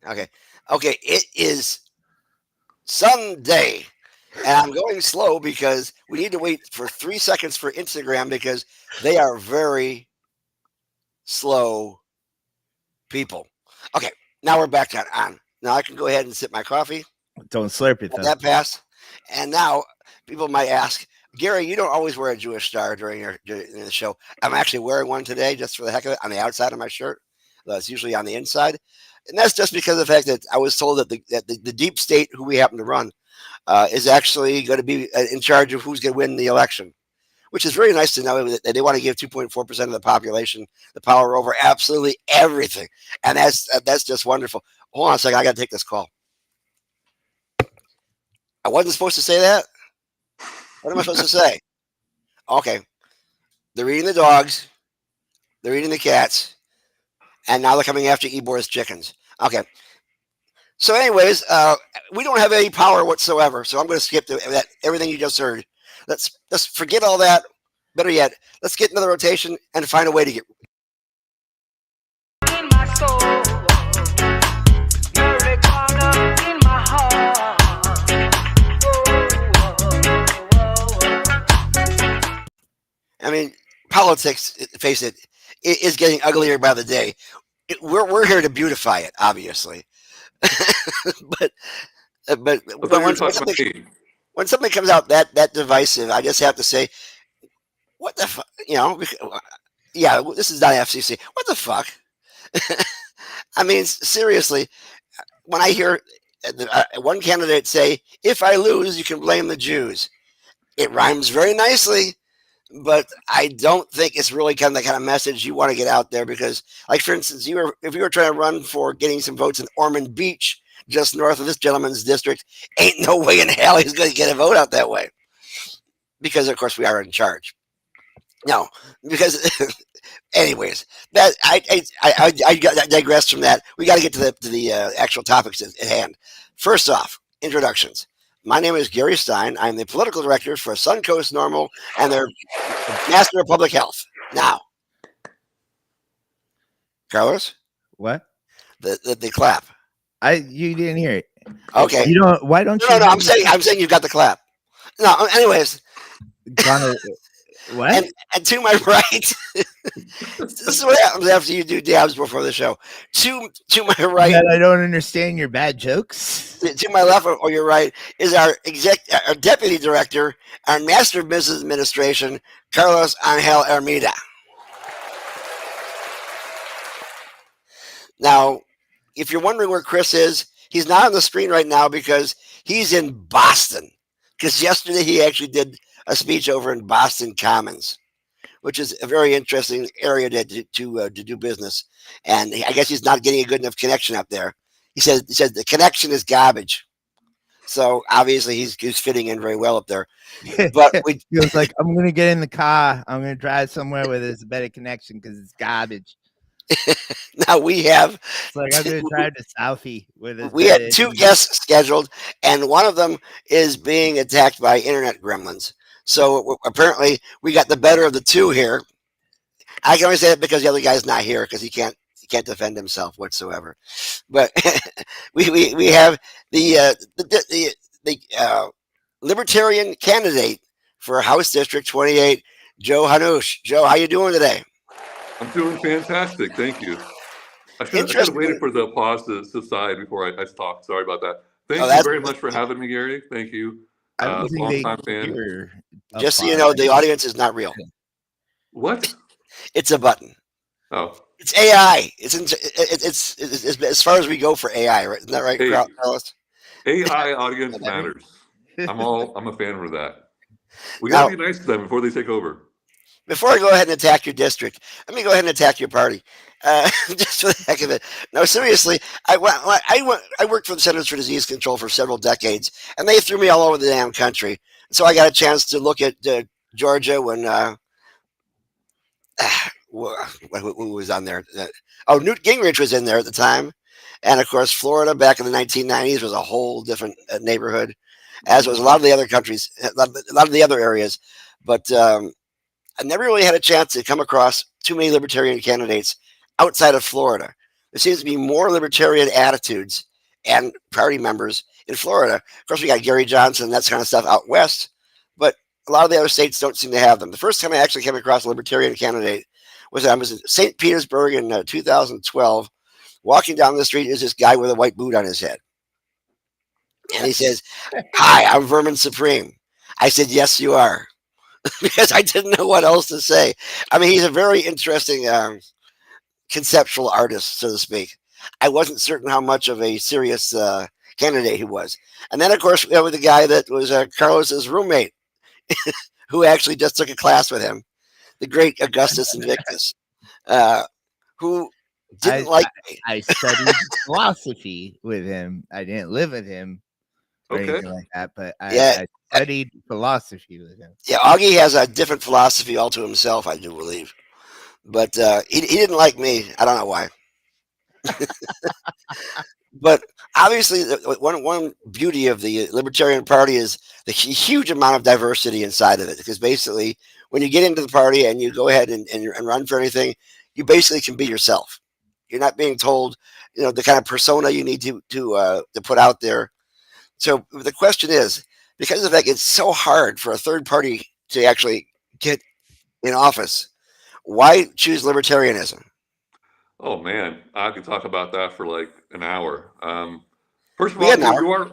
Okay. Okay. It is Sunday. And I'm going slow because we need to wait for 3 seconds for Instagram because they are very slow people. Okay. Now we're back on. Now I can go ahead and sip my coffee. Don't slurp it Let though. that pass. And now people might ask, Gary, you don't always wear a Jewish star during the show. I'm actually wearing one today just for the heck of it on the outside of my shirt. It's usually on the inside. And that's just because of the fact that I was told that the deep state, who we happen to run, is actually going to be in charge of who's going to win the election, which is very nice to know that they want to give 2.4% of the population the power over absolutely everything. And that's just wonderful. Hold on a second. I got to take this call. I wasn't supposed to say that. What am I supposed to say? Okay. They're eating the dogs. They're eating the cats. And now they're coming after Ebor's chickens. Okay. So, anyways, we don't have any power whatsoever. So I'm going to skip everything you just heard. Let's forget all that. Better yet, let's get another rotation and find a way to get. In my soul, you're a corner in my heart. I mean, politics, face it, is getting uglier by the day. We're here to beautify it, obviously. but when something comes out that divisive, I just have to say, what the fuck? Yeah, this is not FCC. What the fuck? I mean, seriously, when I hear one candidate say, if I lose, you can blame the Jews, it rhymes very nicely, but I don't think it's really kind of the kind of message you want to get out there because, like, for instance, if you were trying to run for getting some votes in Ormond Beach, just north of this gentleman's district, ain't no way in hell he's going to get a vote out that way. Because, of course, we are in charge. No, because, anyways, that I digress from that. We got to get to the actual topics at hand. First off, introductions. My name is Gary Stein. I'm the political director for Suncoast Normal and their Master of Public Health. Now, Carlos, what? The clap. You didn't hear it. Okay. You don't. Why don't you? No. I'm saying you've got the clap. No. Anyways. What? And to my right, this is what happens after you do dabs before the show. To my right, I don't understand your bad jokes. To my left or your right is our deputy director, our master of business administration, Carlos Angel Hermida. Now, if you're wondering where Chris is, he's not on the screen right now because he's in Boston. Because yesterday he actually did a speech over in Boston Commons, which is a very interesting area to do business. And I guess he's not getting a good enough connection up there. He says the connection is garbage. So obviously he's fitting in very well up there. But he was like, I'm going to get in the car. I'm going to drive somewhere where there's a better connection because it's garbage. Now we have. It's like I'm going to drive to Southie. We had two guests scheduled, and one of them is being attacked by internet gremlins. So apparently we got the better of the two here. I can only say that because the other guy's not here because he can't defend himself whatsoever. But we have the Libertarian candidate for House District 28, Joe Hannoush. Joe, how you doing today? I'm doing fantastic, thank you. I should have waited for the applause to subside before I talk. Sorry about that. Thank you very much for having me, Gary. Thank you. Long time fan. Just so you know, the audience is not real. What? It's a button. Oh. It's AI. It's as far as we go for AI, right? Isn't that right, Carlos? AI audience matters. I'm a fan of that. We gotta be nice to them before they take over. Before I go ahead and attack your district, let me go ahead and attack your party. Just for the heck of it. No, seriously, I worked for the Centers for Disease Control for several decades, and they threw me all over the damn country. So I got a chance to look at Georgia when who was on there? Newt Gingrich was in there at the time, and of course Florida back in the 1990s was a whole different neighborhood, as was a lot of the other countries, a lot of the other areas. But I never really had a chance to come across too many libertarian candidates outside of Florida. there seems to be more libertarian attitudes and party members in Florida. Of course, we got Gary Johnson and that kind of stuff out west, but a lot of the other states don't seem to have them. The first time I actually came across a libertarian candidate was I was in St. Petersburg in 2012. Walking down the street is this guy with a white boot on his head. And he says, "Hi, I'm Vermin Supreme." I said, "Yes, you are." Because I didn't know what else to say. I mean, he's a very interesting conceptual artist, so to speak. I wasn't certain how much of a serious candidate he was. And then, of course, we have the guy that was Carlos's roommate, who actually just took a class with him, the great Augustus Invictus, who didn't like me. I studied philosophy with him. I didn't live with him or anything like that, but I studied philosophy with him. Yeah, Augie has a different philosophy all to himself, I do believe. But he didn't like me. I don't know why. But obviously, one beauty of the Libertarian Party is the huge amount of diversity inside of it. Because basically, when you get into the party and you go ahead and run for anything, you basically can be yourself. You're not being told, the kind of persona you need to put out there. So the question is, because of the fact it's so hard for a third party to actually get in office, why choose libertarianism? Oh man, I could talk about that for like an hour. First of all,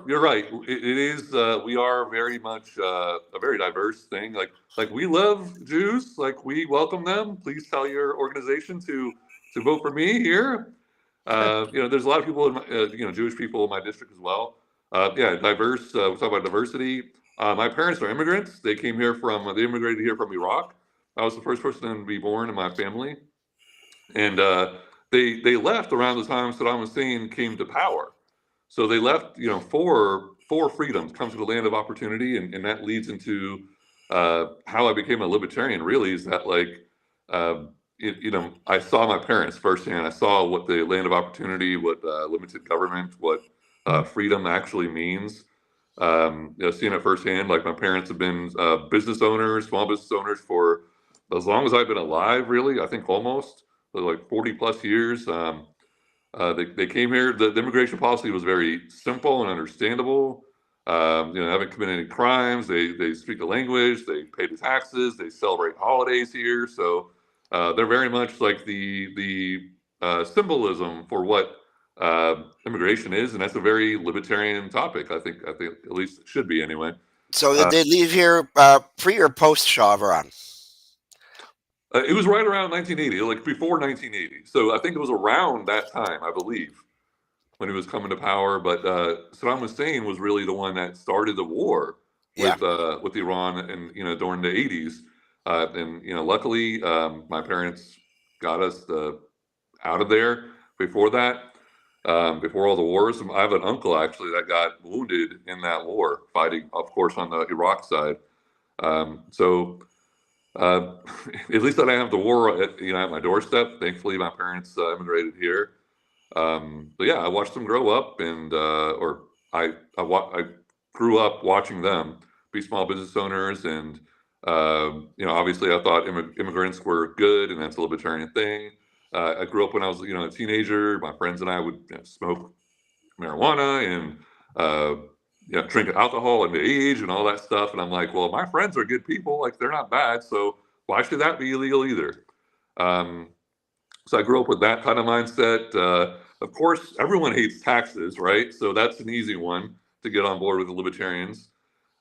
you're right. It is we are very much a very diverse thing. Like we love Jews. Like we welcome them. Please tell your organization to vote for me here. There's a lot of people in my, Jewish people in my district as well. Diverse. We talk about diversity. My parents are immigrants. They immigrated here from Iraq. I was the first person to be born in my family, and they left around the time Saddam Hussein came to power. So they left, four freedoms, come to the land of opportunity, and that leads into how I became a libertarian. Really, is that I saw my parents firsthand. I saw what the land of opportunity, what limited government, what freedom actually means. Seeing it firsthand. Like my parents have been business owners, small business owners for as long as I've been alive. Really, I think almost like 40 plus years. They came here. The immigration policy was very simple and understandable. Haven't committed any crimes. They speak the language. They pay the taxes. They celebrate holidays here. So they're very much like the symbolism for what immigration is, and that's a very libertarian topic. I think at least it should be anyway. So did they leave here pre or post Shah of Iran? It was right around 1980, like before 1980. So I think it was around that time, I believe, when he was coming to power. But Saddam Hussein was really the one that started the war with Iran, and during the 80s. Luckily, my parents got us out of there before that. Before all the wars. I have an uncle actually that got wounded in that war, fighting, of course, on the Iraq side. At least I didn't have the war at my doorstep. Thankfully, my parents immigrated here. But yeah, I watched them grow up, and I grew up watching them be small business owners, and obviously I thought immigrants were good, and that's a libertarian thing. I grew up when I was a teenager. My friends and I would smoke marijuana and drink alcohol underage and all that stuff. And I'm like, well, my friends are good people. Like, they're not bad. So why should that be illegal either? So I grew up with that kind of mindset. Of course, everyone hates taxes, right? So that's an easy one to get on board with the libertarians.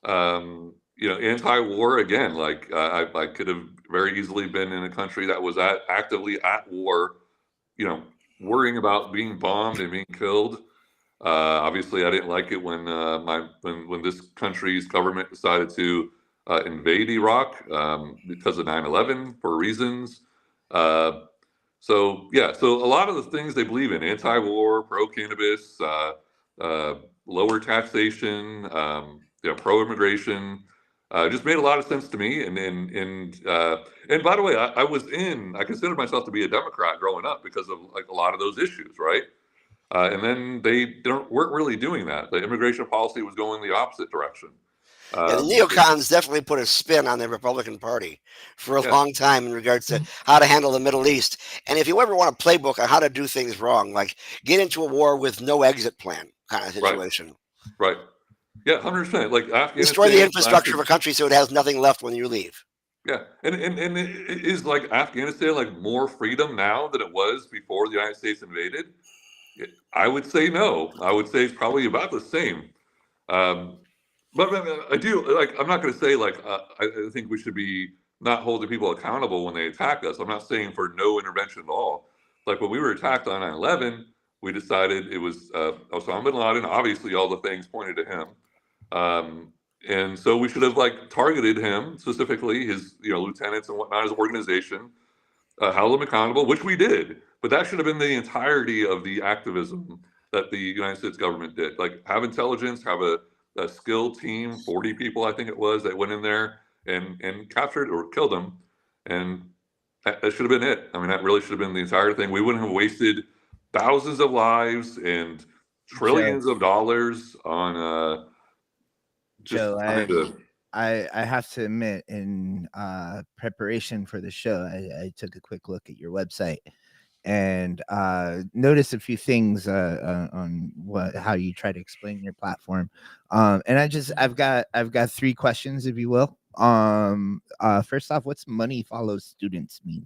Anti-war, again, like I could have very easily been in a country that was actively at war, worrying about being bombed and being killed. Obviously, I didn't like it when this country's government decided to invade Iraq because of 9/11 for reasons. So a lot of the things they believe in: anti-war, pro-cannabis, lower taxation, pro-immigration. Just made a lot of sense to me. And by the way, I considered myself to be a Democrat growing up because of like a lot of those issues, right? And then they weren't really doing that. The immigration policy was going the opposite direction. Yeah, the neocons definitely put a spin on the Republican Party for a long time in regards to how to handle the Middle East. And if you ever want a playbook on how to do things wrong, like get into a war with no exit plan kind of situation. Right. Yeah, 100%. Like Afghanistan. Destroy the infrastructure of a country so it has nothing left when you leave. Yeah, and it is like Afghanistan like more freedom now than it was before the United States invaded? I would say no. I would say it's probably about the same. But I do like. I'm not going to say like I think we should be not holding people accountable when they attack us. I'm not saying for no intervention at all. Like when we were attacked on 9/11, we decided it was Osama bin Laden. Obviously, all the things pointed to him, and so we should have like targeted him specifically, his lieutenants and whatnot, his organization, held them accountable, which we did. But that should have been the entirety of the activism that the United States government did. Like have intelligence, have a skilled team, 40 people, I think it was, that went in there and captured or killed them. And that should have been it. I mean, that really should have been the entire thing. We wouldn't have wasted thousands of lives and trillions of dollars on Joe, I have to admit, in preparation for the show, I took a quick look at your website and noticed a few things on how you try to explain your platform. And I've got 3 questions, if you will. First off, what's money follows students mean?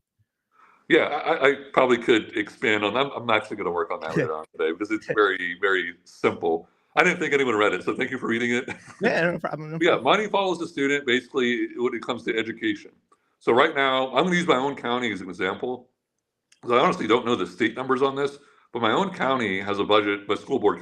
Yeah, I probably could expand on that. I'm actually going to work on that later on today because it's very, very simple. I didn't think anyone read it, so thank you for reading it. Yeah, no problem. Yeah, money follows the student basically when it comes to education. So right now, I'm going to use my own county as an example. Because I honestly don't know the state numbers on this, but my own county has a budget, my school board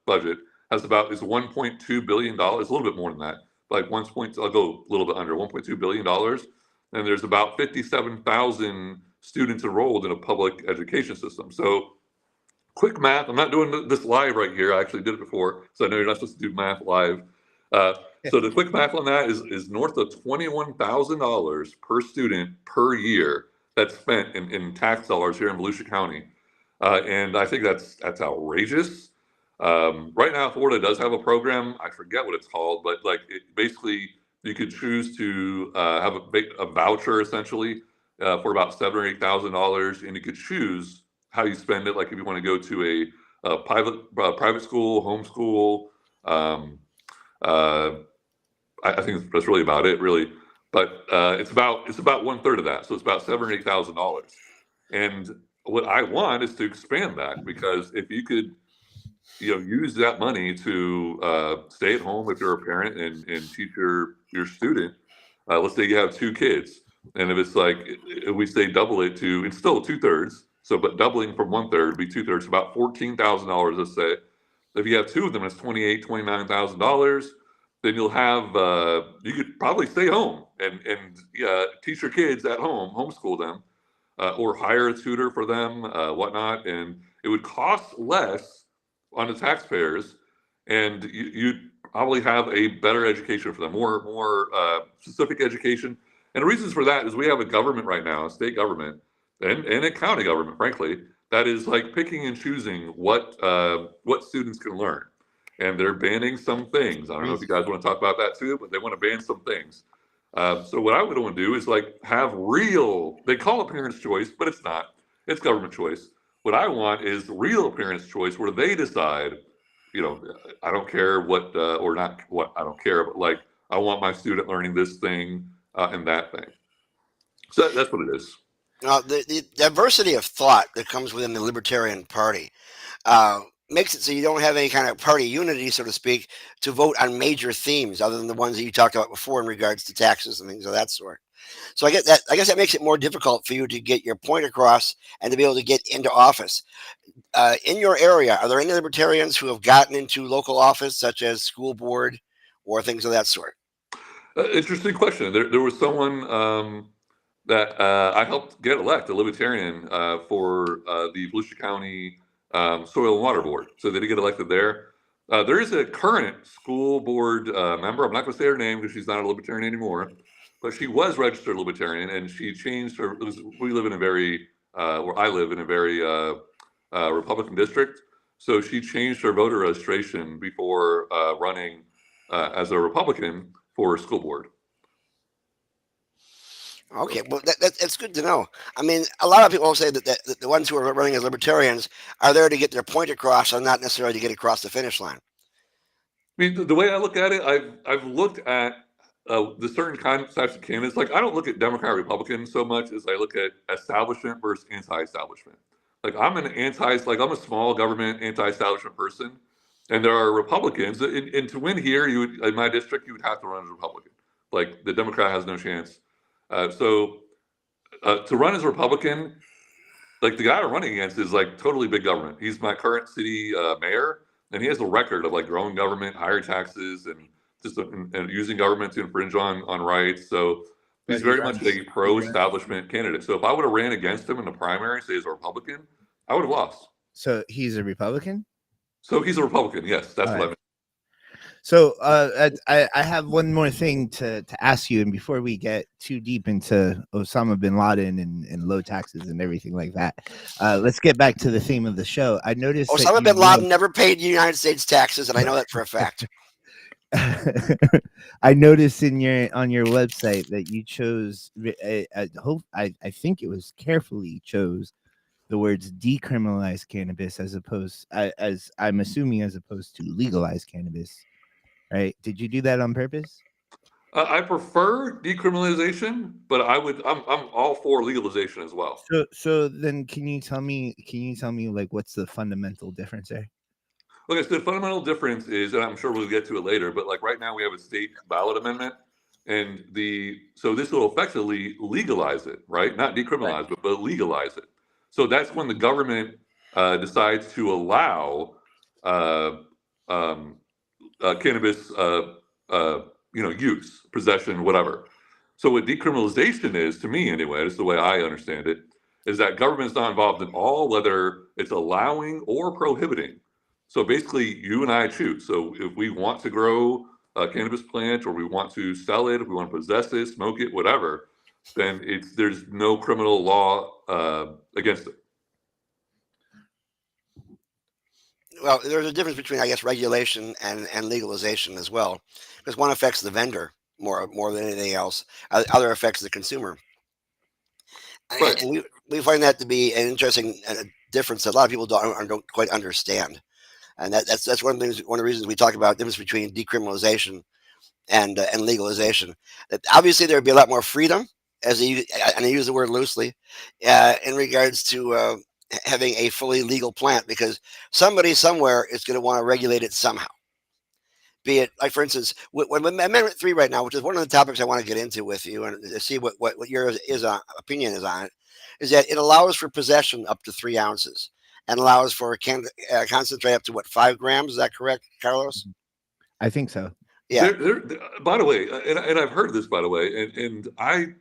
budget has about, it's $1.2 billion, a little bit more than that, like I'll go a little bit under $1.2 billion. And there's about 57,000 students enrolled in a public education system. So quick math, I'm not doing this live right here. I actually did it before, so I know you're not supposed to do math live. So the quick math on that is north of $21,000 per student per year that's spent in tax dollars here in Volusia County. And I think that's outrageous. Right now, Florida does have a program. I forget what it's called, but like basically you could choose to have a voucher essentially for about $7,000 or $8,000, and you could choose how you spend it. Like if you want to go to a private school, homeschool. I think that's really about it, really. But it's about 1/3 of that, so it's about $7,000 or $8,000. And what I want is to expand that, because if you could, use that money to stay at home if you're a parent and teach your student. Let's say you have 2 kids, and if it's like if we say double it to, it's still 2/3. So, but doubling from 1/3 would be 2/3, about $14,000. Let's say if you have 2 of them, it's $28,000-$29,000. Then you'll have you could probably stay home and teach your kids at home, homeschool them, or hire a tutor for them, whatnot, and it would cost less on the taxpayers, and you'd probably have a better education for them, more specific education. And the reasons for that is we have a government right now, a state government, and a county government, frankly, that is like picking and choosing what students can learn. And they're banning some things. I don't know if you guys want to talk about that too, but they want to ban some things. So what I would want to do is like have they call it parents' choice, but it's not. It's government choice. What I want is real parents' choice, where they decide, I don't care what, or not what, I don't care, but like, I want my student learning this thing and that thing. So that's what it is. The diversity of thought that comes within the Libertarian Party makes it so you don't have any kind of party unity, so to speak, to vote on major themes other than the ones that you talked about before in regards to taxes and things of that sort. So I guess that makes it more difficult for you to get your point across and to be able to get into office. In your area, are there any libertarians who have gotten into local office, such as school board or things of that sort? Interesting question. There was someone that I helped get elected, a libertarian, for the Volusia County Soil and Water Board. So they did get elected there. There is a current school board member. I'm not going to say her name because she's not a libertarian anymore, but she was registered libertarian, and she changed her. We live in a very, where I live in a very Republican district. So she changed her voter registration before running as a Republican for school board. Okay, well, that's good to know. I mean, a lot of people say that the ones who are running as libertarians are there to get their point across and not necessarily to get across the finish line. I mean, the way I look at it, I've looked at the certain types of candidates. Like, I don't look at Democrat, Republican so much as I look at establishment versus anti-establishment. Like, I'm a small government anti-establishment person, and there are Republicans. And to win here, in my district, you would have to run as a Republican. Like, the Democrat has no chance. So to run as a Republican, like, the guy I'm running against is like totally big government. He's my current city mayor, and he has a record of like growing government, higher taxes, and just and using government to infringe on rights. So he's very much a pro-establishment candidate. So if I would have ran against him in the primary, say as a Republican, I would have lost. So he's a Republican? So he's a Republican, yes. That's what I meant. So I have one more thing to ask you, and before we get too deep into Osama bin Laden and low taxes and everything like that, let's get back to the theme of the show. I noticed Osama bin Laden never paid United States taxes, and I know that for a fact. I noticed on your website that you chose, I think it was carefully chose the words decriminalize cannabis as opposed to legalize cannabis. Right? Did you do that on purpose? I prefer decriminalization, but I'm all for legalization as well. So then, can you tell me like what's the fundamental difference there? Okay, so the fundamental difference is, and I'm sure we'll get to it later, but like right now we have a state ballot amendment, and so this will effectively legalize it, right? Not decriminalize, right, but legalize it. So that's when the government decides to allow cannabis, use, possession, whatever. So what decriminalization is, to me anyway, that's the way I understand it, is that government's not involved at all, whether it's allowing or prohibiting. So basically, you and I choose. So if we want to grow a cannabis plant, or we want to sell it, if we want to possess it, smoke it, whatever, then there's no criminal law against it. Well, there's a difference between, I guess, regulation and legalization as well, because one affects the vendor more than anything else. Other affects the consumer. Right. And we find that to be an interesting difference that a lot of people don't quite understand. And that's one of the reasons we talk about the difference between decriminalization and legalization. That obviously there would be a lot more freedom, and I use the word loosely, in regards to having a fully legal plant, because somebody somewhere is going to want to regulate it somehow. Be it, like, for instance, when Amendment 3 right now, which is one of the topics I want to get into with you and see what your opinion is on it, is that it allows for possession up to 3 ounces and allows for concentrate up to 5 grams. Is that correct, Carlos? I think so. Yeah. By the way, and I've heard this, by the way, and I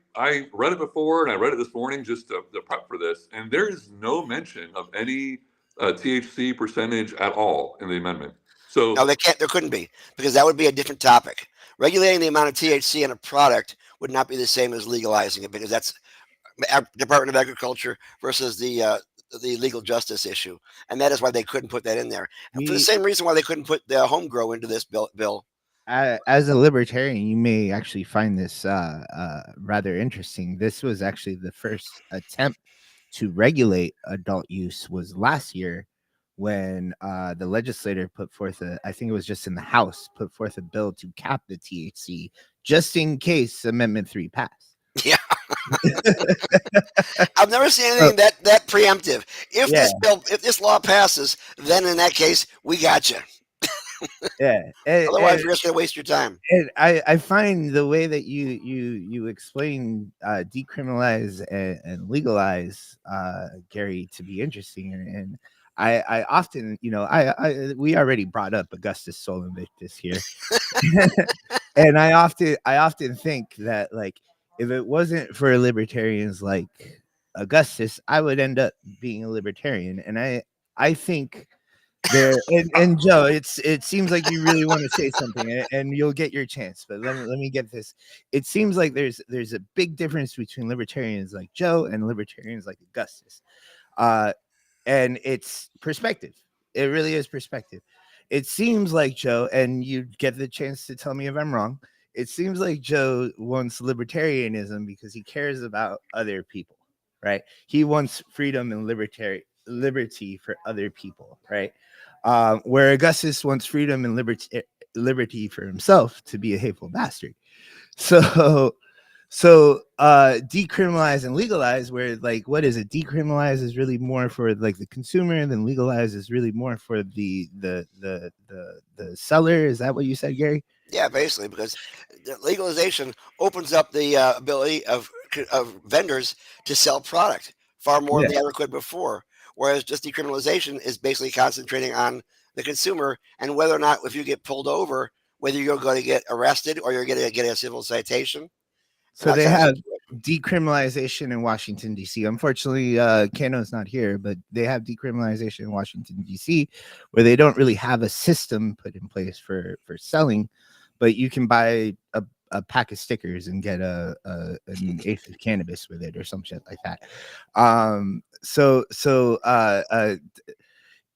read it before, and I read it this morning just to prep for this, and there is no mention of any THC percentage at all in the amendment. So no, there couldn't be, because that would be a different topic. Regulating the amount of THC in a product would not be the same as legalizing it, because that's Department of Agriculture versus the legal justice issue, and that is why they couldn't put that in there. And for the same reason why they couldn't put the home grow into this bill. As a libertarian, you may actually find this rather interesting. This was actually the first attempt to regulate adult use was last year, when the legislator put forth I think it was just in the House, put forth a bill to cap the THC just in case Amendment 3 passed. Yeah. I've never seen anything that preemptive. If this law passes, then in that case, we got you. Yeah. Otherwise, you're just gonna waste your time. And I find the way that you explain decriminalize and legalize, Gary, to be interesting. And I often, we already brought up Augustus Sol Invictus here, and I often think that, like, if it wasn't for libertarians like Augustus, I would end up being a libertarian. And I think there, and Joe, it seems like you really want to say something, and you'll get your chance. But let me get this. It seems like there's a big difference between libertarians like Joe and libertarians like Augustus, and it's perspective. It really is perspective. it seems like Joe, and you get the chance to tell me if I'm wrong. It seems like Joe wants libertarianism because he cares about other people, right? He wants freedom and liberty for other people, right? Where Augustus wants freedom and liberty for himself to be a hateful bastard. So decriminalize and legalize, where like, what is it? Decriminalize is really more for like the consumer, and then legalize is really more for the seller. Is that what you said, Gary? Yeah, basically, because the legalization opens up the ability of vendors to sell product far more than they ever could before. Whereas just decriminalization is basically concentrating on the consumer and whether or not, if you get pulled over, whether you're going to get arrested or you're going to get a civil citation. So they have decriminalization in Washington, D.C. Unfortunately, Kano's not here, but they have decriminalization in Washington, D.C., where they don't really have a system put in place for selling, but you can buy a pack of stickers and get an eighth of cannabis with it or some shit like that.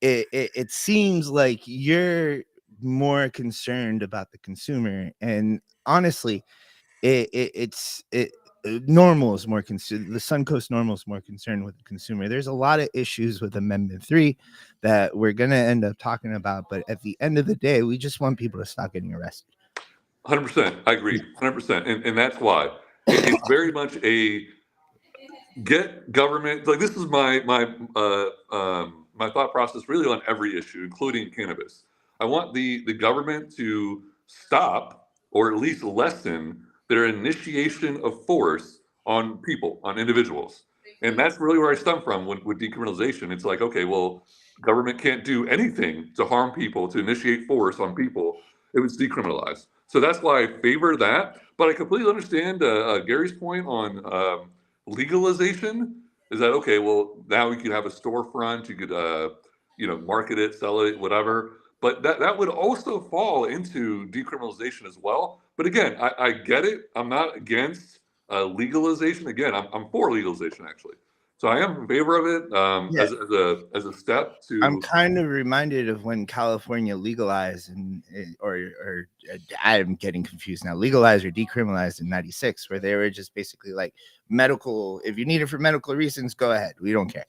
It seems like you're more concerned about the consumer, and honestly, Normal is more concerned. The Suncoast Normal is more concerned with the consumer. There's a lot of issues with Amendment 3 that we're going to end up talking about, but at the end of the day, we just want people to stop getting arrested. 100%. I agree. 100%. And that's why it's very much a get government. Like, this is my thought process really on every issue, including cannabis. I want the government to stop, or at least lessen, their initiation of force on people, on individuals. And that's really where I stem from with decriminalization. It's like, okay, well, government can't do anything to harm people, to initiate force on people if it's decriminalized. So that's why I favor that. But I completely understand Gary's point on legalization. Is that, okay, well, now we could have a storefront, you could market it, sell it, whatever. But that would also fall into decriminalization as well. But again, I get it. I'm not against legalization. Again, I'm for legalization, actually. So I am in favor of it as a step to. I'm kind of reminded of when California legalized or I'm getting confused now. Legalized or decriminalized in '96, where they were just basically like, medical. If you need it for medical reasons, go ahead. We don't care.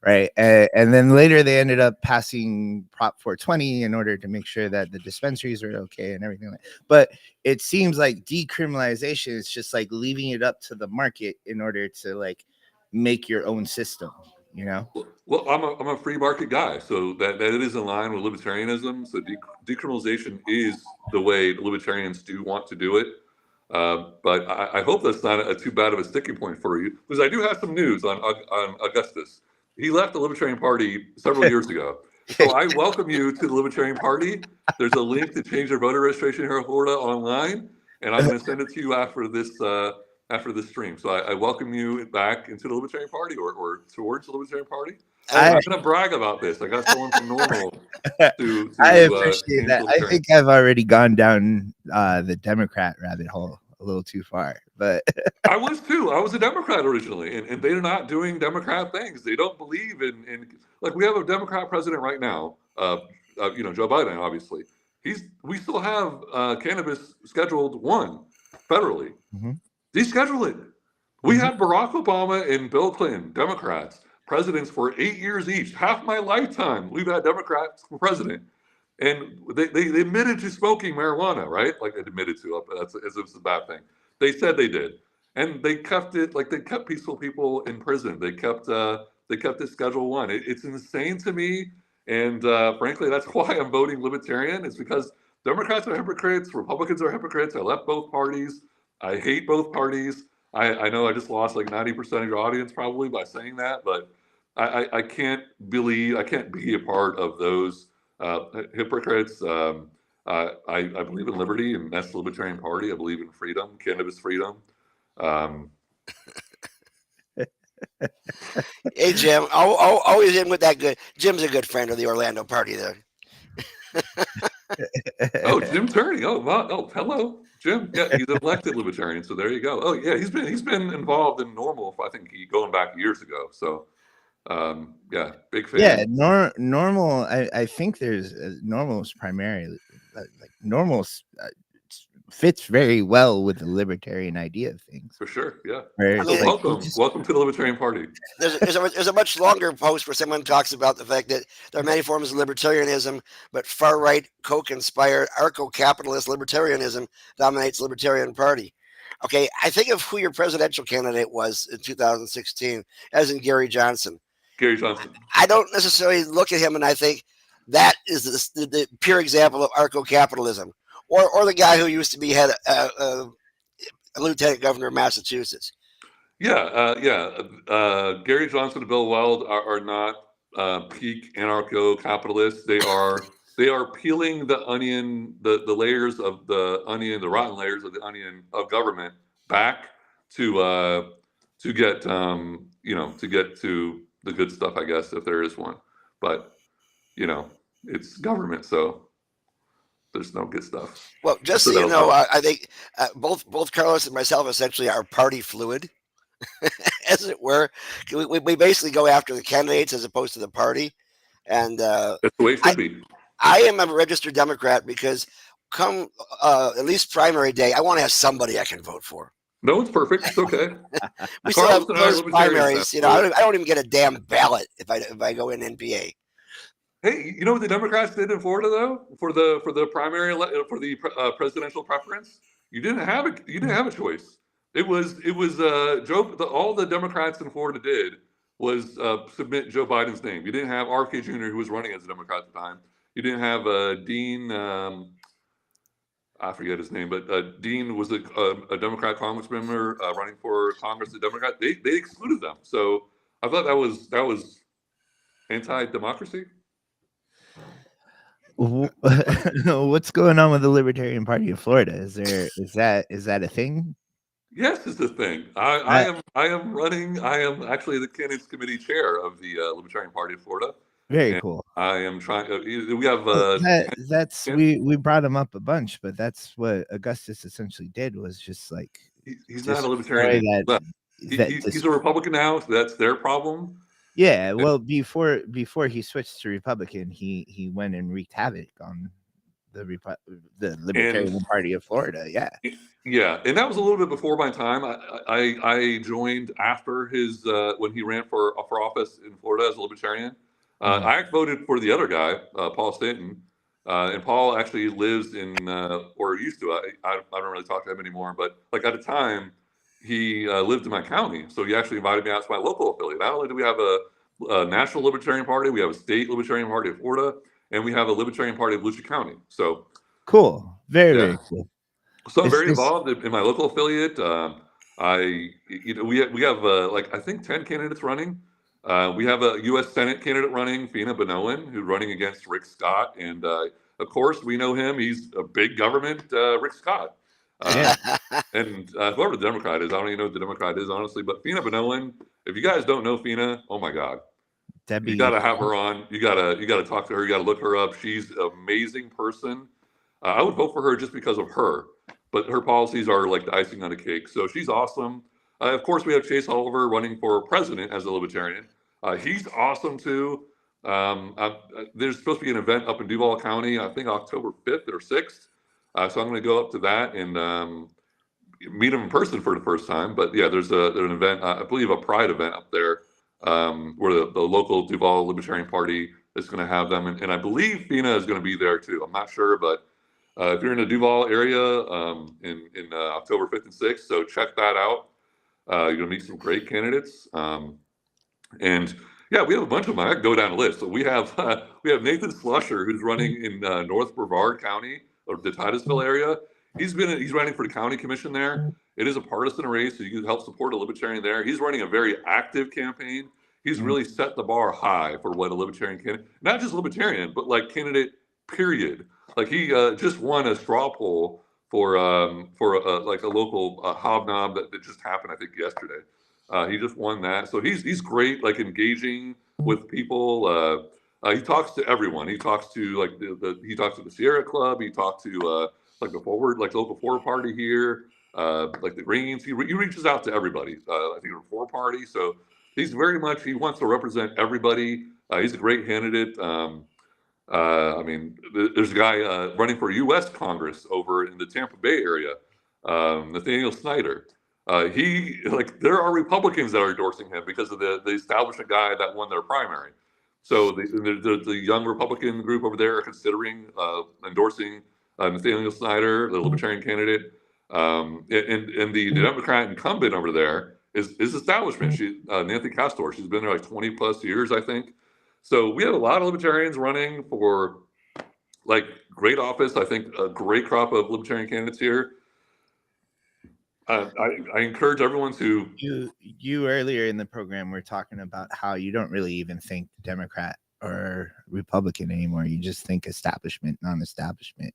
Right. And then later they ended up passing Prop 420 in order to make sure that the dispensaries are okay and everything like that. But it seems like decriminalization is just like leaving it up to the market in order to like make your own system, Well, I'm a free market guy, so that it is in line with libertarianism. So decriminalization is the way the libertarians do want to do it. But I hope that's not too bad of a sticking point for you, because I do have some news on Augustus. He left the Libertarian Party several years ago. So I welcome you to the Libertarian Party. There's a link to change your voter registration here in Florida online, and I'm going to send it to you after this stream. So I welcome you back into the Libertarian Party or towards the Libertarian Party. I'm going to brag about this. I got someone from Normal to I appreciate that. I think I've already gone down the Democrat rabbit hole a little too far, but I was too. I was a Democrat originally, and they're not doing Democrat things. They don't believe in like, we have a Democrat president right now, Joe Biden, obviously. We still have cannabis scheduled 1 federally. Mm-hmm. Deschedule it. We had Barack Obama and Bill Clinton, Democrats, presidents for 8 years each. Half my lifetime, we've had Democrats for president. And they admitted to smoking marijuana, right? Like, admitted to, as if it's a bad thing. They said they did. And they kept it, like, they kept peaceful people in prison. They kept it Schedule 1. It's insane to me. And frankly, that's why I'm voting Libertarian. It's because Democrats are hypocrites. Republicans are hypocrites. I left both parties. I hate both parties. I know I just lost like 90% of your audience probably by saying that, but I can't be a part of those hypocrites. I believe in liberty, and that's the Libertarian Party. I believe in freedom, cannabis freedom. Hey, Jim, always in with that good. Jim's a good friend of the Orlando Party there. Oh, Jim Turney. Oh, wow. Oh, hello, Jim. Yeah, he's an elected Libertarian, so there you go. Oh, yeah, he's been involved in Normal. I think going back years ago. So Yeah, big fan. Yeah, normal. I think there's normal's primarily like normal's fits very well with the libertarian idea of things. For sure, yeah. Welcome to the Libertarian Party. There's a much longer post where someone talks about the fact that there are many forms of libertarianism, but far-right, coke-inspired, arco-capitalist libertarianism dominates the Libertarian Party. Okay, I think of who your presidential candidate was in 2016, as in Gary Johnson. Gary Johnson. I don't necessarily look at him and I think that is the pure example of arco-capitalism, or the guy who used to be head a lieutenant governor of Massachusetts. Yeah. Gary Johnson and Bill Weld are not peak anarcho-capitalists. They are peeling the onion, the layers of the onion, the rotten layers of the onion of government back to get to get to the good stuff, I guess, if there is one. But it's government, so there's no good stuff. Well, just so you know, I think both Carlos and myself essentially are party fluid, as it were. We basically go after the candidates as opposed to the party, and that's the way it should be. I am a registered Democrat because come at least primary day, I want to have somebody I can vote for. No, it's perfect. It's okay. We still have those primaries. I don't even get a damn ballot if I go in NPA. Hey, you know what the Democrats did in Florida though for the primary for the presidential preference? You didn't have a choice. It was Joe. All the Democrats in Florida did was submit Joe Biden's name. You didn't have RFK Jr., who was running as a Democrat at the time. You didn't have Dean. I forget his name, but Dean was a Democrat congressman running for Congress. The Democrat they excluded them. So I thought that was anti-democracy. What's going on with the Libertarian Party of Florida? Is that a thing? Yes, it's a thing. I am running. I am actually the candidates committee chair of the Libertarian Party of Florida. Very cool. I am trying. We have we brought him up a bunch, but that's what Augustus essentially did was just like he's not a libertarian. He's a Republican now. So that's their problem. Yeah, well, before he switched to Republican, he went and wreaked havoc on the Libertarian Party of Florida. Yeah, and that was a little bit before my time. I joined after his when he ran for office in Florida as a Libertarian. I voted for the other guy, Paul Stanton, and Paul actually lives in or used to. I don't really talk to him anymore, but like at the time. He lived in my county, so he actually invited me out to my local affiliate. Not only do we have a national Libertarian Party, we have a state Libertarian Party of Florida, and we have a Libertarian Party of Volusia County. So cool, very cool. So I'm very involved in my local affiliate. We have like I think 10 candidates running. We have a U.S. Senate candidate running, Fina Benowen, who's running against Rick Scott, and of course we know him. He's a big government, Rick Scott. And whoever the Democrat is, I don't even know what the Democrat is, honestly. But Fina Benowen, if you guys don't know Fina, oh my God, you got to have her on. You got to talk to her. You got to look her up. She's an amazing person. I would vote for her just because of her, but her policies are like the icing on the cake. So she's awesome. Of course, we have Chase Oliver running for president as a Libertarian. He's awesome too. There's supposed to be an event up in Duval County, I think October 5th or 6th. So I'm going to go up to that and meet him in person for the first time. But yeah, there's an event, I believe a pride event up there where the local Duval Libertarian Party is going to have them. And I believe Fina is going to be there too. I'm not sure, but if you're in the Duval area in October 5th and 6th, so check that out. You're going to meet some great candidates. And yeah, we have a bunch of them. I can go down the list. So we have Nathan Slusher, who's running in North Brevard County, or the Titusville area. He's running for the county commission there. It is a partisan race, so you can help support a Libertarian there. He's running a very active campaign. He's really set the bar high for what a Libertarian candidate, not just Libertarian, but like candidate, period. Like he just won a straw poll for like a local hobnob that just happened, I think, yesterday. He just won that. So he's great, like engaging with people. He talks to everyone. He talks to like he talks to the Sierra Club. He talked to like the local Forward Party here, like the Greens. He reaches out to everybody. I think the Forward Party. So he's very much, he wants to represent everybody. He's a great candidate. I mean, there's a guy running for U.S. Congress over in the Tampa Bay area, Nathaniel Snyder. There are Republicans that are endorsing him because of the establishment guy that won their primary. So the young Republican group over there are considering endorsing Nathaniel Snyder, the Libertarian candidate. And the Democrat incumbent over there is establishment. Nancy Castor. She's been there like 20 plus years, I think. So we have a lot of Libertarians running for like great office. I think a great crop of Libertarian candidates here. I encourage everyone to. You earlier in the program were talking about how you don't really even think Democrat or Republican anymore. You just think establishment, non-establishment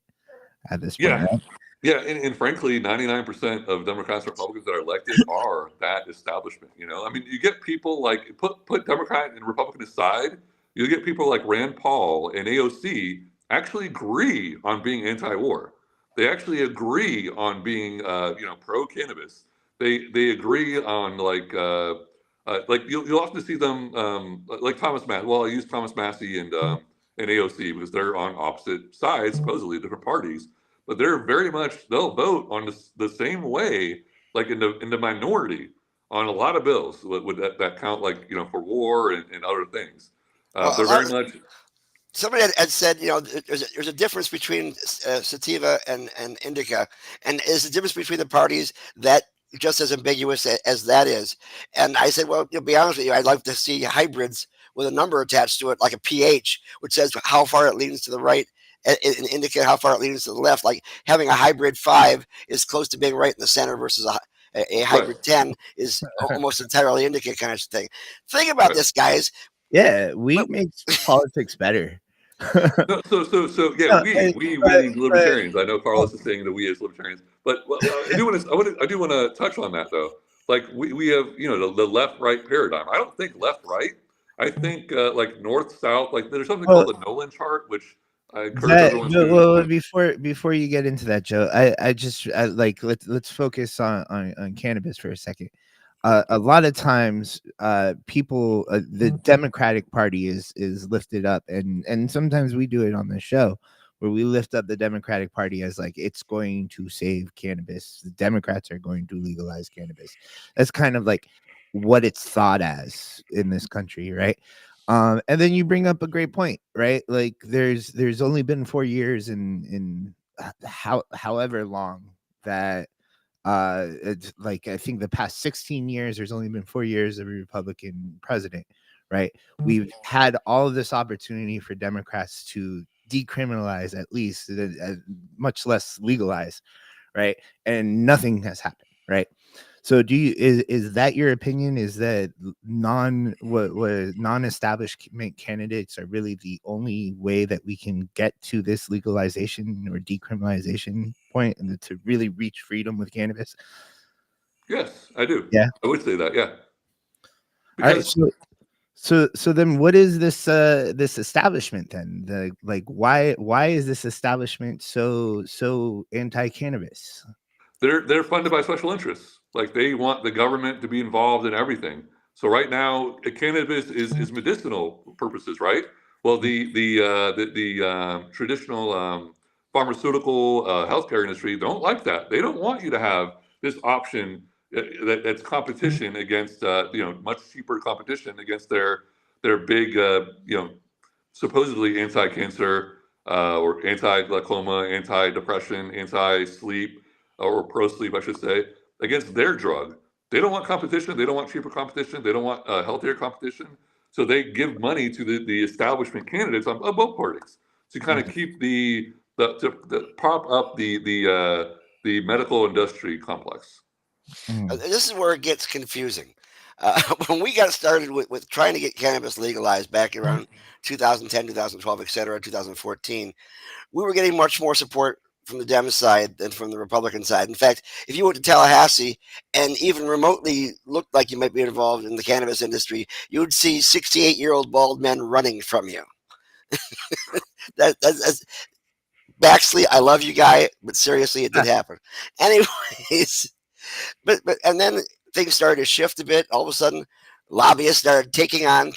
at this point. Yeah. Right? Yeah, and frankly, 99% of Democrats and Republicans that are elected are that establishment. You know, I mean, you get people like put Democrat and Republican aside. You get people like Rand Paul and AOC actually agree on being anti-war. They actually agree on being, pro-cannabis. They agree on you'll often see them like Thomas Massey. Well, I use Thomas Massey and AOC because they're on opposite sides, supposedly different parties. But they're very much, they'll vote on the same way, like in the minority on a lot of bills with that count, like, for war and other things. They're very much. Somebody had said, there's a difference between sativa and indica, and is the difference between the parties that just as ambiguous as that is. And I said, well, to be honest with you, I'd like to see hybrids with a number attached to it, like a pH, which says how far it leans to the right, and indicate how far it leans to the left. Like having a hybrid 5 is close to being right in the center versus a hybrid 10 is almost entirely indica kind of thing. Think about this, guys. Yeah, we make politics better. We libertarians. I know Carlos is saying that we as libertarians, but I do want to touch on that though. Like we have the left-right paradigm. I don't think left-right. I think like north-south. Like there's something called the Nolan chart, which I encourage everyone to. Well, before you get into that, Joe, let's focus on cannabis for a second. A lot of times people the Democratic Party is lifted up, and sometimes we do it on the show where we lift up the Democratic Party as like it's going to save cannabis. The Democrats are going to legalize cannabis. That's kind of like what it's thought as in this country, right? And then you bring up a great point, right? Like there's only been 4 years in however long that it's like I think the past 16 years there's only been 4 years of a Republican president, right? We've had all of this opportunity for Democrats to decriminalize, at least much less legalize, right? And nothing has happened, right? So is that your opinion? Is that non-establishment candidates are really the only way that we can get to this legalization or decriminalization point and to really reach freedom with cannabis? Yes, I do. Yeah, I would say that. Yeah. Because, all right. So then what is this establishment then? Why is this establishment so anti-cannabis? They're funded by special interests. Like they want the government to be involved in everything. So right now, cannabis is medicinal purposes, right? Well, the traditional pharmaceutical healthcare industry don't like that. They don't want you to have this option that's competition against much cheaper competition against their big supposedly anti-cancer or anti-glaucoma, anti-depression, anti-sleep or pro-sleep, I should say, against their drug. They don't want competition. They don't want cheaper competition. They don't want healthier competition. So they give money to the establishment candidates on both parties to kind of keep to prop up the medical industry complex. This is where it gets confusing. When we got started with trying to get cannabis legalized back around 2010, 2012, et cetera, 2014, we were getting much more support from the Dem side than from the Republican side. In fact, if you went to Tallahassee and even remotely looked like you might be involved in the cannabis industry, you would see 68-year-old bald men running from you. That's Baxley, I love you, guy, but seriously, it did happen. Anyways, but and then things started to shift a bit. All of a sudden, lobbyists started taking on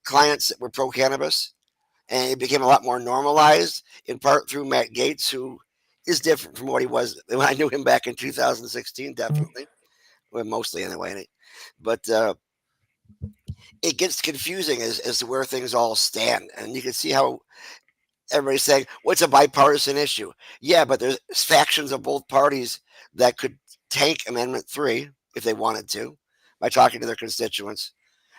clients that were pro-cannabis, and it became a lot more normalized, in part through Matt Gaetz, who is different from what he was when I knew him back in 2016, definitely. Well, mostly anyway. But it gets confusing as to where things all stand. And you can see how everybody's saying, well, it's a bipartisan issue. Yeah, but there's factions of both parties that could tank Amendment 3 if they wanted to by talking to their constituents.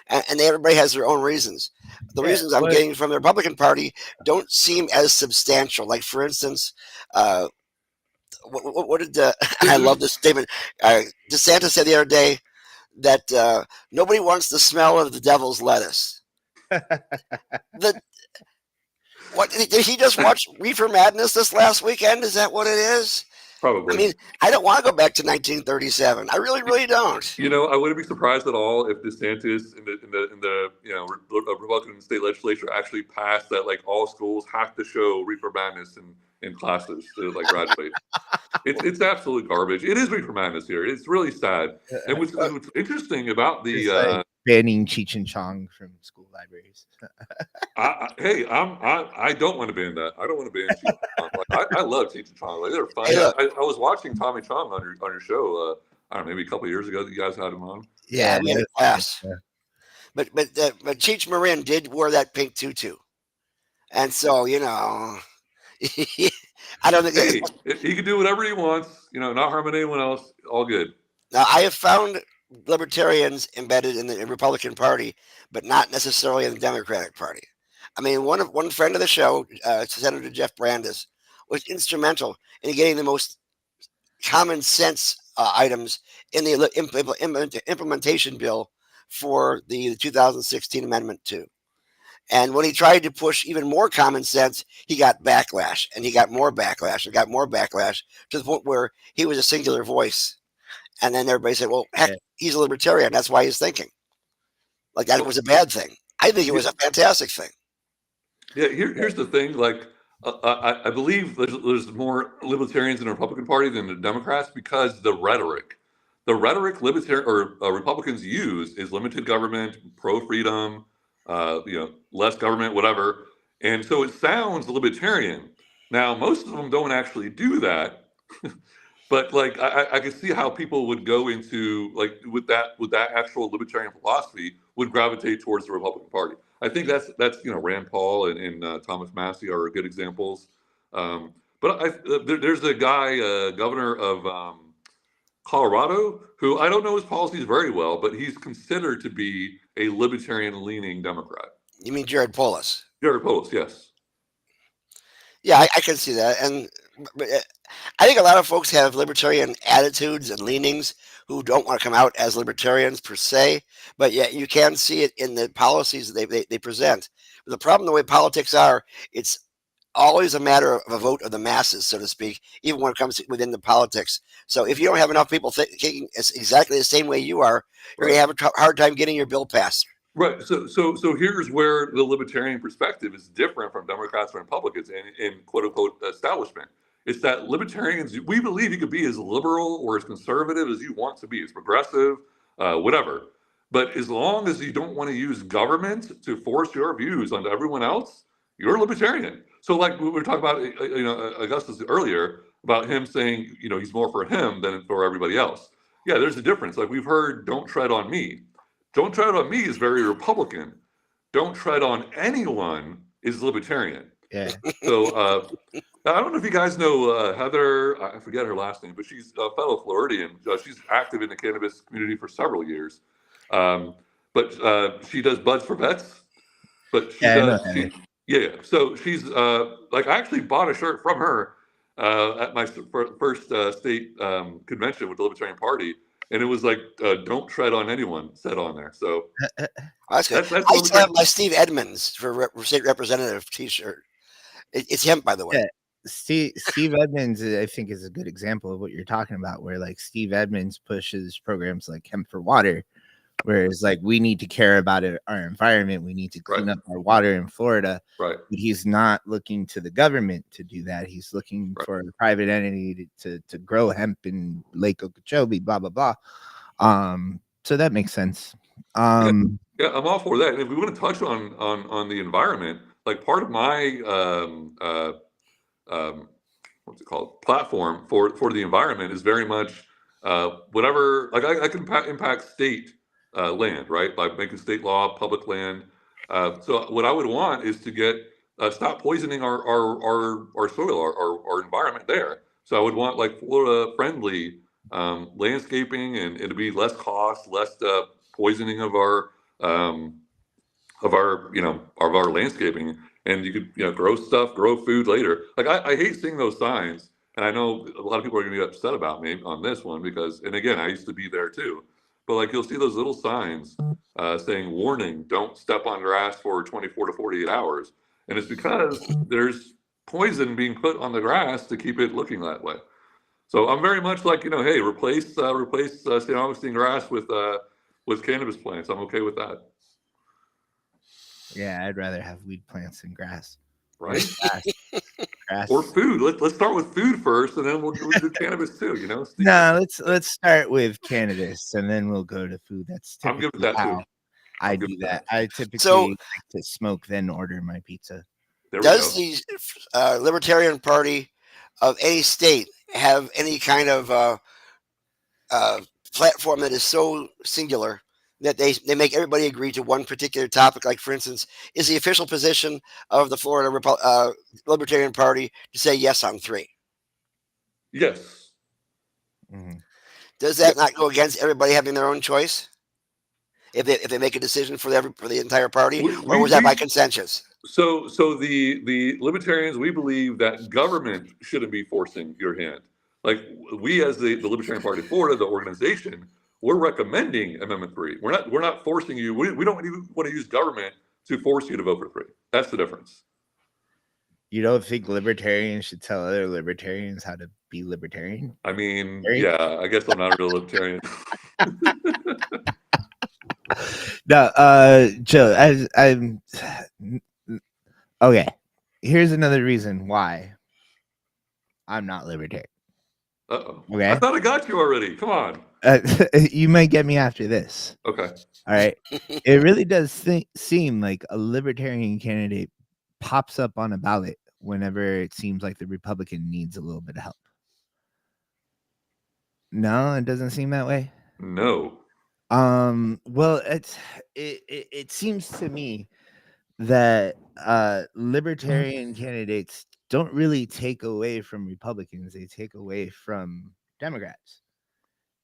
And everybody has their own reasons. The reasons I'm getting from the Republican Party don't seem as substantial. Like, for instance, what did I love this statement. DeSantis said the other day that nobody wants the smell of the devil's lettuce. What did he just watch Reefer Madness this last weekend? Is that what it is? Probably. I mean, I don't want to go back to 1937. I really, really don't. I wouldn't be surprised at all if DeSantis in the Republican state legislature actually passed that, like, all schools have to show Reefer Madness in classes to, like, graduate. It's absolute garbage. It is Reefer Madness here. It's really sad. And what's interesting about the banning Cheech and Chong from school libraries. I don't want to ban that. I don't want to ban Cheech and Chong. Like, I love Cheech and Chong. Like, they're fun. Hey, I was watching Tommy Chong on your show. I don't know, maybe a couple of years ago that you guys had him on. Yeah, we had a class. Yeah. But Cheech Marin did wear that pink tutu, and so I don't think he can do whatever he wants. Not harming anyone else. All good. Now, I have found libertarians embedded in the Republican Party, but not necessarily in the Democratic Party. I mean, one friend of the show, Senator Jeff Brandes, was instrumental in getting the most common sense items in the implementation bill for the 2016 Amendment 2. And when he tried to push even more common sense, he got backlash, and he got more backlash, and got more backlash, to the point where he was a singular voice. And then everybody said, well, heck, he's a libertarian. That's why he's thinking. Like, that was a bad thing. I think it was a fantastic thing. Yeah, here's the thing. Like, I believe there's more libertarians in the Republican Party than the Democrats, because the rhetoric libertarian or Republicans use is limited government, pro-freedom, less government, whatever. And so it sounds libertarian. Now, most of them don't actually do that. But, like, I can see how people would go into, like, with that actual libertarian philosophy, would gravitate towards the Republican Party. I think that's Rand Paul and Thomas Massie are good examples. But there's a guy, governor of Colorado, who I don't know his policies very well, but he's considered to be a libertarian-leaning Democrat. You mean Jared Polis? Jared Polis, yes. Yeah, I can see that. But I think a lot of folks have libertarian attitudes and leanings who don't want to come out as libertarians per se, but yet you can see it in the policies that they present. But the problem, the way politics are, it's always a matter of a vote of the masses, so to speak, even when it comes within the politics. So if you don't have enough people thinking exactly the same way you are, you're going to have a hard time getting your bill passed. Right. So here's where the libertarian perspective is different from Democrats and Republicans in quote unquote establishment. It's that libertarians, we believe you could be as liberal or as conservative as you want to be, as progressive, whatever. But as long as you don't want to use government to force your views onto everyone else, you're a libertarian. So, like we were talking about, Augustus earlier, about him saying, he's more for him than for everybody else. Yeah, there's a difference. Like, we've heard, don't tread on me. Don't tread on me is very Republican. Don't tread on anyone is libertarian. Yeah. So I don't know if you guys know Heather, I forget her last name, but she's a fellow Floridian. She's active in the cannabis community for several years. But she does Buds for Vets. But so she's like, I actually bought a shirt from her at my first state convention with the Libertarian Party. And it was like, don't tread on anyone, said on there. So that's good. I still have my Steve Edmonds for state representative t-shirt. It's him, by the way. Yeah. Steve Edmonds, I think, is a good example of what you're talking about, where, like, Steve Edmonds pushes programs like Hemp for Water, whereas, like, we need to care about our environment. We need to clean up our water in Florida. Right. But he's not looking to the government to do that. He's looking for a private entity to grow hemp in Lake Okeechobee, blah, blah, blah. So that makes sense. Yeah, I'm all for that. And if we want to touch on the environment, like part of my what's it called, platform for the environment is very much whatever. Like I can impact state land, right, by making state law public land. So what I would want is to get stop poisoning our soil, our environment there. So I would want like Florida friendly landscaping, and to be less cost, less poisoning of our of our landscaping, and you could grow food later. Like I hate seeing those signs, and I know a lot of people are going to be upset about me on this one because, and again, I used to be there too, but like you'll see those little signs saying warning, don't step on grass for 24 to 48 hours, and it's because there's poison being put on the grass to keep it looking that way. So I'm very much like, hey, replace St. Augustine grass with cannabis plants. I'm okay with that. Yeah, I'd rather have weed plants than grass. Right? Grass. Or food. Let's start with food first, and then we'll do cannabis too. No, let's start with cannabis, and then we'll go to food. That's typically I'm good with that too. I do that. I typically like to smoke, then order my pizza. Does the Libertarian Party of any state have any kind of platform that is so singular that they make everybody agree to one particular topic? Like, for instance, is the official position of the Florida Libertarian Party to say yes on 3? Yes. Mm-hmm. Does that not go against everybody having their own choice if they make a decision for the entire party, or was that by consensus? So the Libertarians, we believe that government shouldn't be forcing your hand. Like we, as the Libertarian Party of Florida, the organization, we're recommending Amendment 3. We're not forcing you. We don't even want to use government to force you to vote for 3. That's the difference. You don't think libertarians should tell other libertarians how to be libertarian? I mean, yeah, I guess I'm not a real libertarian. No, Joe, I'm okay. Here's another reason why I'm not libertarian. Uh-oh. Okay. I thought I got you already. Come on. You might get me after this. Okay. All right. It really does seem like a libertarian candidate pops up on a ballot whenever it seems like the Republican needs a little bit of help. No, it doesn't seem that way. No. Well, it seems to me that libertarian candidates don't really take away from Republicans. They take away from Democrats.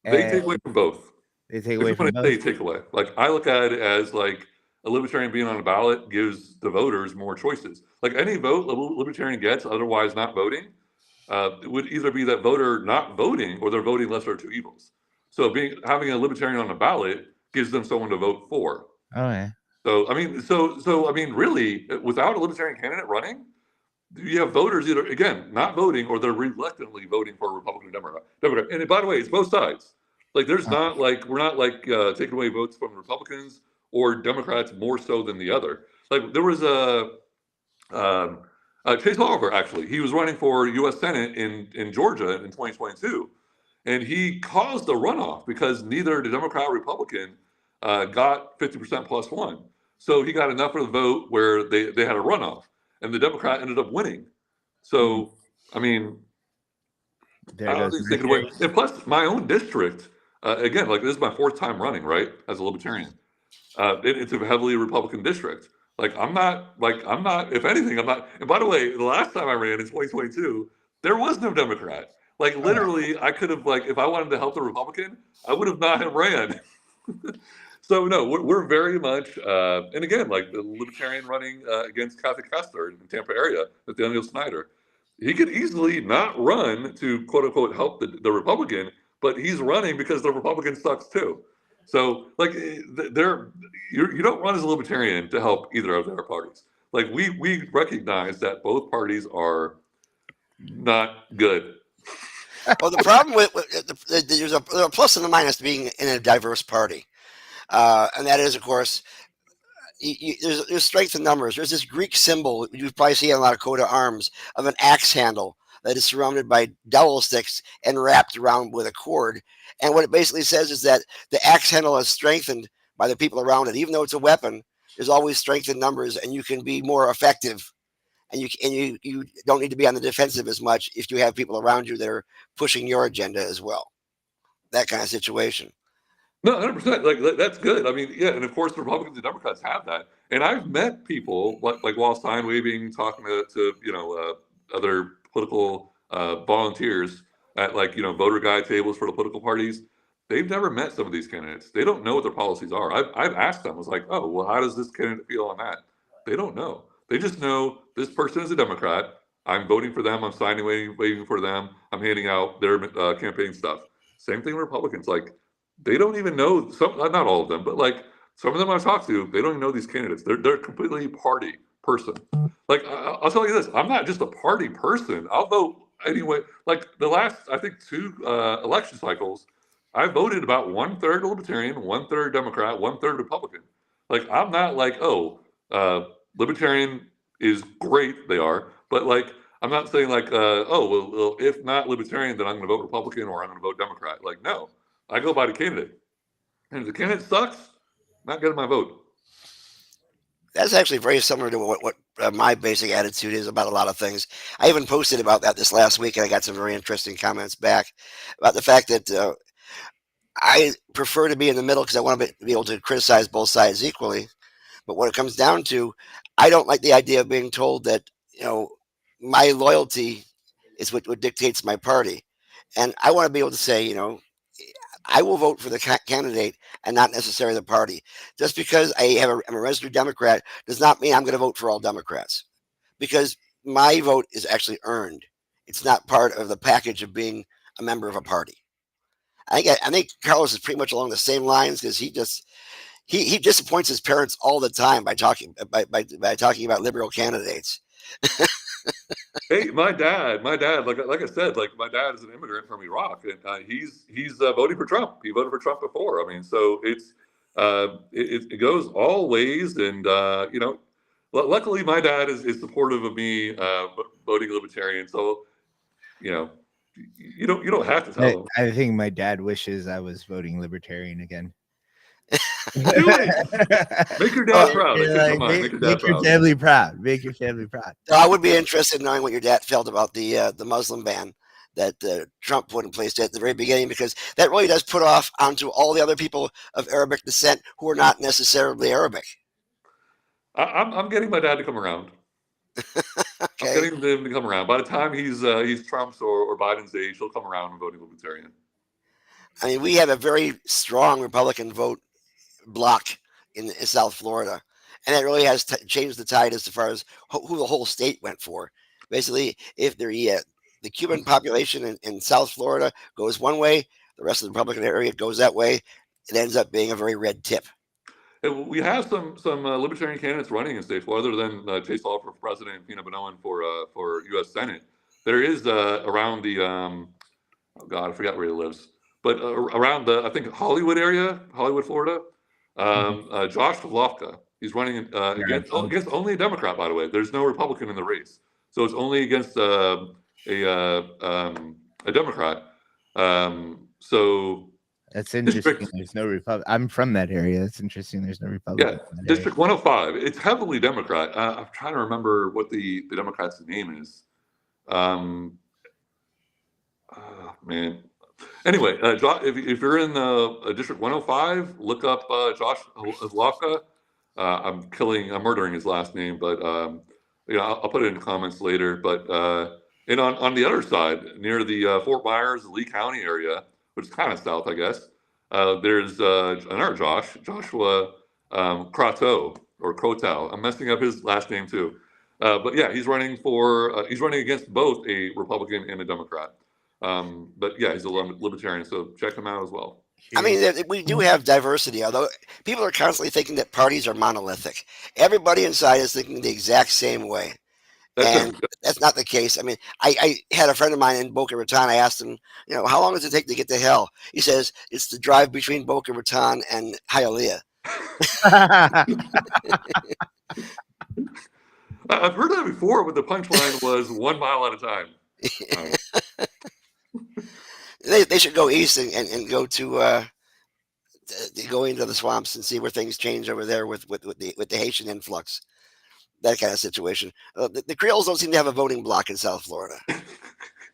They take away from both. They take away from both. They take away. Like I look at it as like a libertarian being on a ballot gives the voters more choices. Like any vote a libertarian gets, otherwise not voting, it would either be that voter not voting or they're voting lesser of two evils. So having a libertarian on the ballot gives them someone to vote for. Okay. So I mean, really, without a libertarian candidate running, you have voters either again not voting or they're reluctantly voting for a Republican or Democrat. And by the way, it's both sides. Like there's not like we're not like taking away votes from Republicans or Democrats more so than the other. Like there was Chase Oliver, actually. He was running for U.S. Senate in Georgia in 2022, and he caused a runoff because neither the Democrat or Republican got 50% plus one. So he got enough of the vote where they had a runoff, and the Democrat ended up winning. So, I mean, I don't think it's away. And plus, my own district, again, like this is my 4th time running, right, as a libertarian. It's a heavily Republican district. Like I'm not, if anything, I'm not. And by the way, the last time I ran in 2022, there was no Democrat. Like literally, I could have, like, if I wanted to help the Republican, I would have not have ran. So no, we're very much, and again, like the Libertarian running against Kathy Kessler in the Tampa area, with Daniel Snyder, he could easily not run to quote unquote help the Republican, but he's running because the Republican sucks too. So like you don't run as a libertarian to help either of their parties. Like we recognize that both parties are not good. Well, the problem with there's a plus and a minus to being in a diverse party, and that is, of course, there's strength in numbers. There's this Greek symbol you probably see on a lot of coat of arms of an axe handle that is surrounded by dowel sticks and wrapped around with a cord. And what it basically says is that the axe handle is strengthened by the people around it. Even though it's a weapon, there's always strength in numbers, and you can be more effective. And you don't need to be on the defensive as much if you have people around you that are pushing your agenda as well. That kind of situation. No, 100%. Like that's good. I mean, yeah, and of course, Republicans and Democrats have that. And I've met people like while sign waving, talking to other political volunteers at voter guide tables for the political parties. They've never met some of these candidates. They don't know what their policies are. I've asked them. I was like, oh, well, how does this candidate feel on that? They don't know. They just know this person is a Democrat. I'm voting for them. I'm signing waving for them. I'm handing out their campaign stuff. Same thing with Republicans. Like, they don't even know not all of them, but like some of them I've talked to, they don't even know these candidates. They're completely party person. Like I'll tell you this, I'm not just a party person. I'll vote anyway. Like the last, I think 2 election cycles, I voted about 1/3 Libertarian, 1/3 Democrat, 1/3 Republican. Like I'm not like, Libertarian is great. They are, but like I'm not saying like, well, if not Libertarian, then I'm going to vote Republican or I'm going to vote Democrat. Like no. I go by the candidate. And if the candidate sucks, not getting my vote. That's actually very similar to what my basic attitude is about a lot of things. I even posted about that this last week, and I got some very interesting comments back about the fact that I prefer to be in the middle because I want to be able to criticize both sides equally. But when it comes down to, I don't like the idea of being told that, my loyalty is what dictates my party. And I want to be able to say, I will vote for the candidate and not necessarily the party. Just because I'm a registered Democrat does not mean I'm going to vote for all Democrats, because my vote is actually earned. It's not part of the package of being a member of a party. I think Carlos is pretty much along the same lines, because he disappoints his parents all the time by talking about liberal candidates. Hey, my dad, like I said, like my dad is an immigrant from Iraq, and he's voting for Trump. He voted for Trump before. I mean, so it goes all ways, and luckily my dad is supportive of me voting Libertarian. So you don't have to tell him. I think my dad wishes I was voting Libertarian again. Do it. Make your dad proud. Make your family proud. Make your family proud. So I would be interested in knowing what your dad felt about the Muslim ban that Trump put in place at the very beginning, because that really does put off onto all the other people of Arabic descent who are not necessarily Arabic. I'm getting my dad to come around. Okay. I'm getting him to come around. By the time he's Trump's or Biden's age, he'll come around and voting Libertarian. I mean, we have a very strong Republican vote block in South Florida, and it really has changed the tide as far as who the whole state went for. Basically, if the Cuban population in South Florida goes one way, the rest of the Republican area goes that way. It ends up being a very red tip. And we have some Libertarian candidates running in state Florida, other than Chase Law for president and Pina Bonoan for U.S. Senate. There is around the I forgot where he lives, but around the, I think, Hollywood area, Florida. Josh Pavlovka, he's running against only a Democrat, by the way. There's no Republican in the race, so it's only against a Democrat. So that's interesting. There's no Republican. I'm from that area. It's interesting. There's no Republican. Yeah, District 105. It's heavily Democrat. I'm trying to remember what the Democrat's name is. Man. Anyway, if you're in District 105, look up Josh Pavlovka. I'm murdering his last name, but I'll put it in the comments later. But and on the other side, near the Fort Myers, Lee County area, which is kind of south, I guess, there's another Joshua Croteau or Croteau. I'm messing up his last name too. But yeah, he's running against both a Republican and a Democrat. But yeah, he's a Libertarian, so check him out as well. I mean, we do have diversity, although people are constantly thinking that parties are monolithic. Everybody inside is thinking the exact same way. And that's not the case. I mean, I had a friend of mine in Boca Raton. I asked him, how long does it take to get to hell? He says, it's the drive between Boca Raton and Hialeah. I've heard that before, but the punchline was 1 mile at a time. They should go east and go to go into the swamps and see where things change over there with the Haitian influx, that kind of situation. The Creoles don't seem to have a voting bloc in South Florida. I'm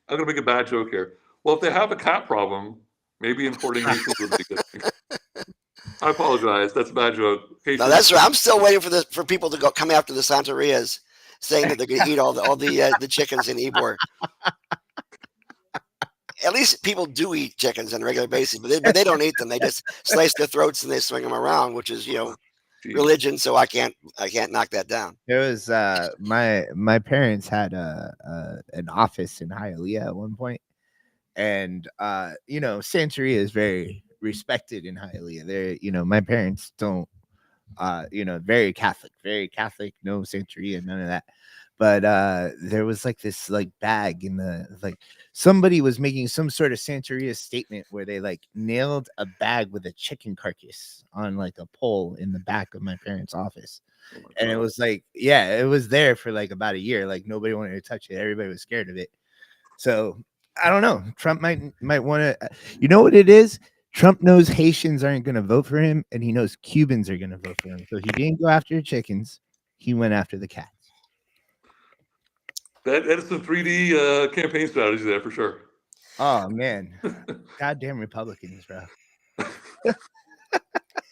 gonna make a bad joke here. Well, if they have a cat problem, maybe importing Haitians would be good. I apologize. That's a bad joke. No, that's right. I'm still waiting for people to come after the Santerias, saying that they're going to eat all the chickens in Ybor. At least people do eat chickens on a regular basis, but they don't eat them. They just slice their throats and they swing them around, which is religion. So I can't knock that down. There was my parents had an office in Hialeah at one point, and Santeria is very respected in Hialeah. There, my parents don't, very Catholic, no Santeria, none of that. But there was like this bag in the somebody was making some sort of Santeria statement where they nailed a bag with a chicken carcass on a pole in the back of my parents' office. And it was it was there for about a year. Nobody wanted to touch it. Everybody was scared of it. So I don't know. Trump might want to. You know what it is? Trump knows Haitians aren't going to vote for him, and he knows Cubans are going to vote for him. So he didn't go after the chickens. He went after the cats. That is some 3D campaign strategy there for sure. Oh man, goddamn Republicans, bro.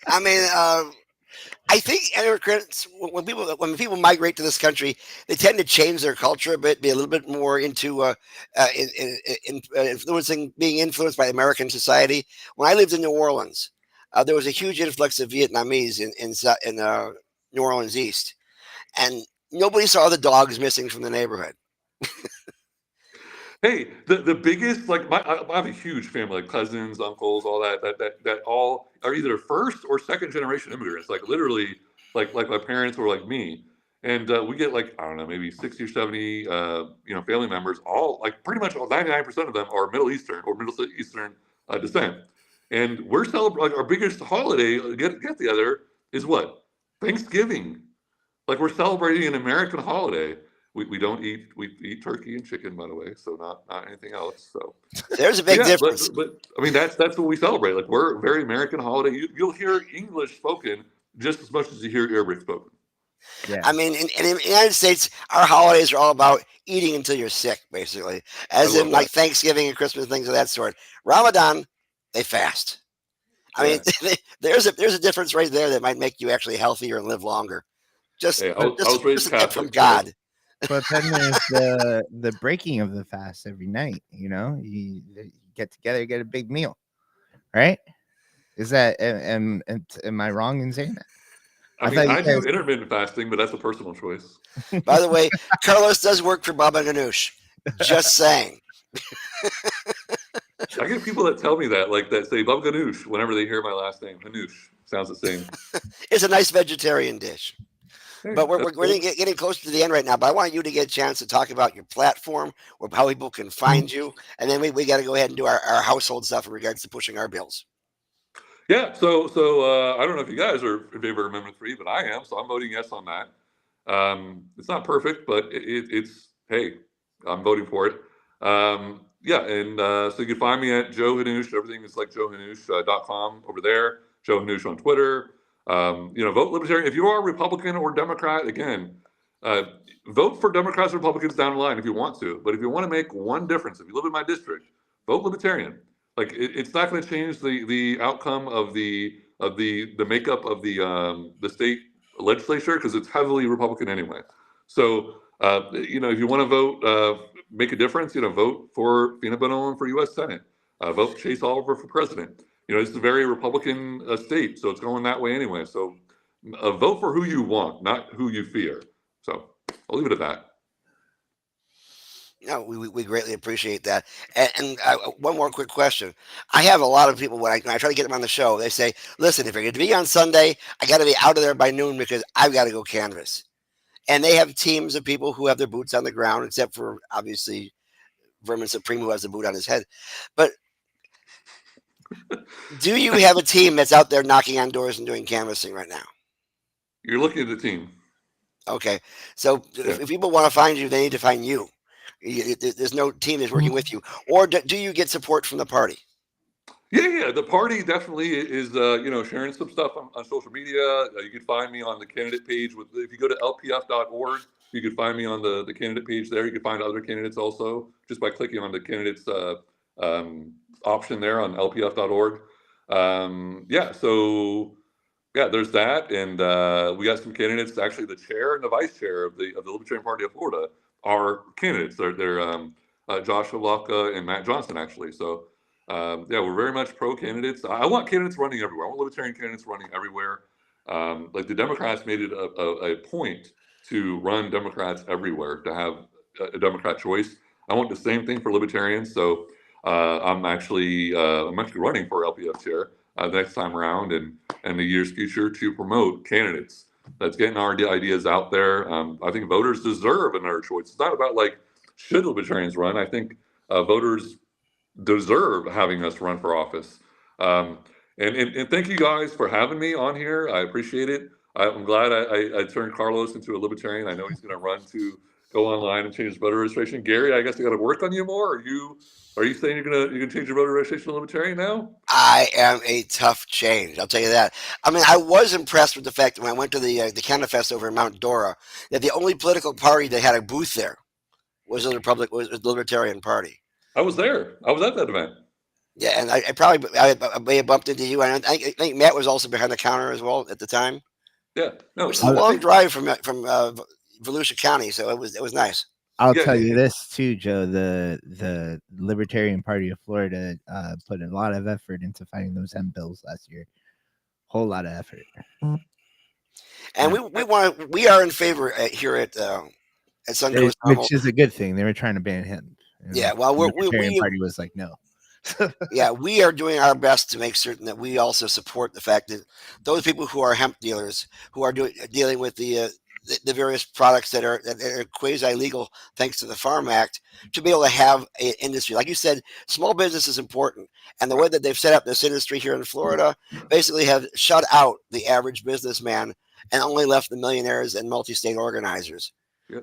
I mean, I think immigrants, when people migrate to this country, they tend to change their culture a bit, be a little bit more into being influenced by American society. When I lived in New Orleans, there was a huge influx of Vietnamese in New Orleans East, and nobody saw the dogs missing from the neighborhood. Hey, the biggest, I have a huge family, cousins, uncles, all that all are either first or second generation immigrants, literally, like my parents or like me. And we get I don't know, maybe 60 or 70, family members, all pretty much 99% of them are Middle Eastern descent. And we're celebrating our biggest holiday, get together, is what? Thanksgiving. We're celebrating an American holiday. We don't eat, we eat turkey and chicken, by the way, so not anything else. So there's a big difference. But I mean, that's what we celebrate. We're a very American holiday. You'll hear English spoken just as much as you hear Arabic spoken. Yeah. I mean, in the United States, our holidays are all about eating until you're sick, basically, as in Thanksgiving and Christmas, things of that sort. Ramadan, they fast. I mean, there's a difference right there that might make you actually healthier and live longer. Just I was raised Catholic from God. But then there's the breaking of the fast every night. You get together, get a big meal, right? Is that am I wrong in saying that? I do intermittent fasting, but that's a personal choice. By the way, Carlos does work for Baba Hannoush. Just saying. I get people that tell me that, that say Baba Hannoush whenever they hear my last name. Hannoush sounds the same. It's a nice vegetarian dish. But we're getting close to the end right now. But I want you to get a chance to talk about your platform, or how people can find you, and then we got to go ahead and do our household stuff in regards to pushing our bills. Yeah. So I don't know if you guys are in favor of Amendment 3, but I am. So I'm voting yes on that. It's not perfect, but it's hey, I'm voting for it. And so you can find me at Joe Hannoush. Everything is joehannoush.com over there. Joe Hannoush on Twitter. Vote Libertarian. If you are a Republican or Democrat, again, vote for Democrats or Republicans down the line if you want to. But if you want to make one difference, if you live in my district, vote Libertarian. It's not going to change the outcome of the makeup of the state legislature, because it's heavily Republican anyway. So if you want to vote, make a difference, vote for Fina Bonoan for U.S. Senate. Vote Chase Oliver for president. It's a very Republican state, so it's going that way anyway. So vote for who you want, not who you fear. So I'll leave it at that. No, we greatly appreciate that. And one more quick question. I have a lot of people, when I try to get them on the show, they say, listen, if you're going to be on Sunday, I got to be out of there by noon because I've got to go canvass. And they have teams of people who have their boots on the ground, except for, obviously, Vermin Supreme, who has the boot on his head. But do you have a team that's out there knocking on doors and doing canvassing right now? You're looking at the team. Okay. So if people want to find you, they need to find you. There's no team that's working with you. Or do you get support from the party? Yeah. The party definitely is, sharing some stuff on social media. You can find me on the candidate page. If you go to lpf.org, you can find me on the candidate page there. You can find other candidates also just by clicking on the candidates option there on lpf.org. There's that, and we got some candidates. Actually, the chair and the vice chair of the Libertarian Party of Florida are candidates. They're Joshua Locke and Matt Johnson, actually. So we're very much pro candidates. I want candidates running everywhere. I want Libertarian candidates running everywhere. Like the Democrats made it a point to run Democrats everywhere, to have a Democrat choice. I want the same thing for Libertarians. So I'm actually running for LPF chair the next time around and the year's future to promote candidates that's getting our ideas out there. I think voters deserve another choice. It's not about like, should Libertarians run? I think voters deserve having us run for office. And thank you guys for having me on here. I appreciate it. I'm glad I turned Carlos into a Libertarian. I know he's going to run to go online and change his voter registration. Gary, I guess I got to work on you more. Are you saying you're gonna change your voter registration to Libertarian now? I am a tough change. I'll tell you that. I mean, I was impressed with the fact that when I went to the Canada Fest over in Mount Dora, that the only political party that had a booth there was the Libertarian Party. I was there. I was at that event. Yeah, and I may have bumped into you. I think Matt was also behind the counter as well at the time. Yeah, no, which is a long drive from Volusia County, so it was nice. I'll tell you this too, Joe. The Libertarian Party of Florida put a lot of effort into fighting those hemp bills last year. Whole lot of effort. And we are in favor here at Suncoast, which is a good thing. They were trying to ban hemp. Yeah, well, the Libertarian Party was like, no. Yeah, we are doing our best to make certain that we also support the fact that those people who are hemp dealers, who are dealing with the various products that are quasi legal thanks to the Farm Act, to be able to have an industry. Like you said, small business is important, and the way that they've set up this industry here in Florida basically have shut out the average businessman and only left the millionaires and multi-state organizers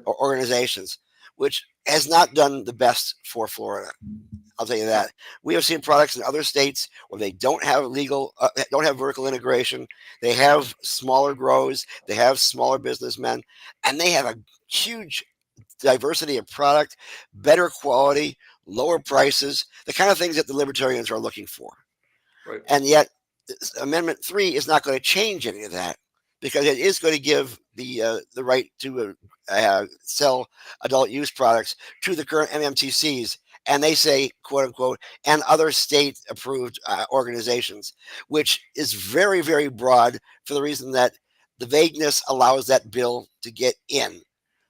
or organizations, which has not done the best for Florida. I'll tell you that. We have seen products in other states where they don't have don't have vertical integration. They have smaller grows. They have smaller businessmen, and they have a huge diversity of product, better quality, lower prices, the kind of things that the libertarians are looking for. Right. And yet, Amendment 3 is not going to change any of that, because it is going to give the right to sell adult use products to the current MMTCs. And they say, quote unquote, and other state approved organizations, which is very, very broad for the reason that the vagueness allows that bill to get in.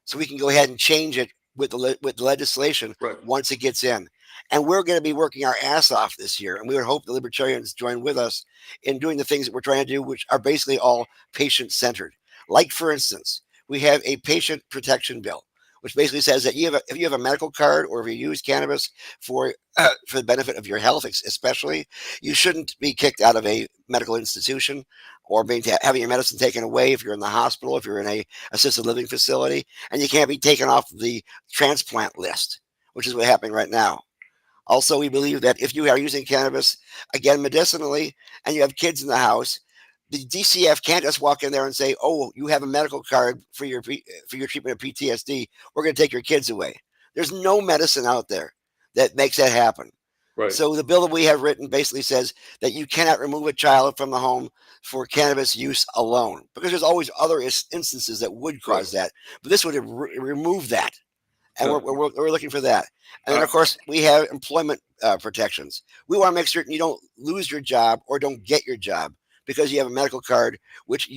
So we can go ahead and change it with the legislation once it gets in. And we're going to be working our ass off this year. And we would hope the libertarians join with us in doing the things that we're trying to do, which are basically all patient centered. Like, for instance, we have a patient protection bill, which basically says that if you have a medical card or if you use cannabis for the benefit of your health, especially, you shouldn't be kicked out of a medical institution or having your medicine taken away if you're in the hospital, if you're in a assisted living facility, and you can't be taken off the transplant list, which is what's happening right now. Also, we believe that if you are using cannabis, again, medicinally, and you have kids in the house, the DCF can't just walk in there and say, "Oh, you have a medical card for your treatment of PTSD. We're going to take your kids away." There's no medicine out there that makes that happen. Right. So the bill that we have written basically says that you cannot remove a child from the home for cannabis use alone, because there's always other instances that would cause that. But this would remove that. And we're looking for that. And then, of course, we have employment protections. We want to make certain you don't lose your job or don't get your job because you have a medical card, which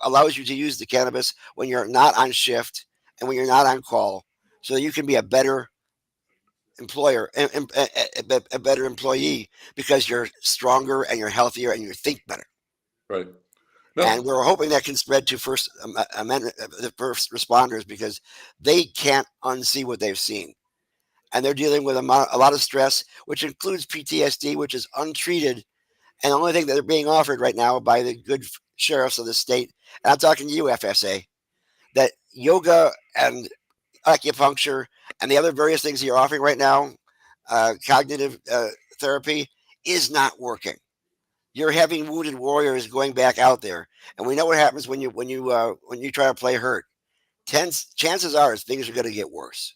allows you to use the cannabis when you're not on shift and when you're not on call, so that you can be a better employer, a better employee, because you're stronger and you're healthier and you think better. Right. No. And we're hoping that can spread to the first responders, because they can't unsee what they've seen. And they're dealing with a lot of stress, which includes PTSD, which is untreated. And the only thing that they're being offered right now by the good sheriffs of the state, and I'm talking to you, FSA, that yoga and acupuncture and the other various things that you're offering right now, cognitive therapy, is not working. You're having wounded warriors going back out there, and we know what happens when you try to play hurt. Chances are things are going to get worse.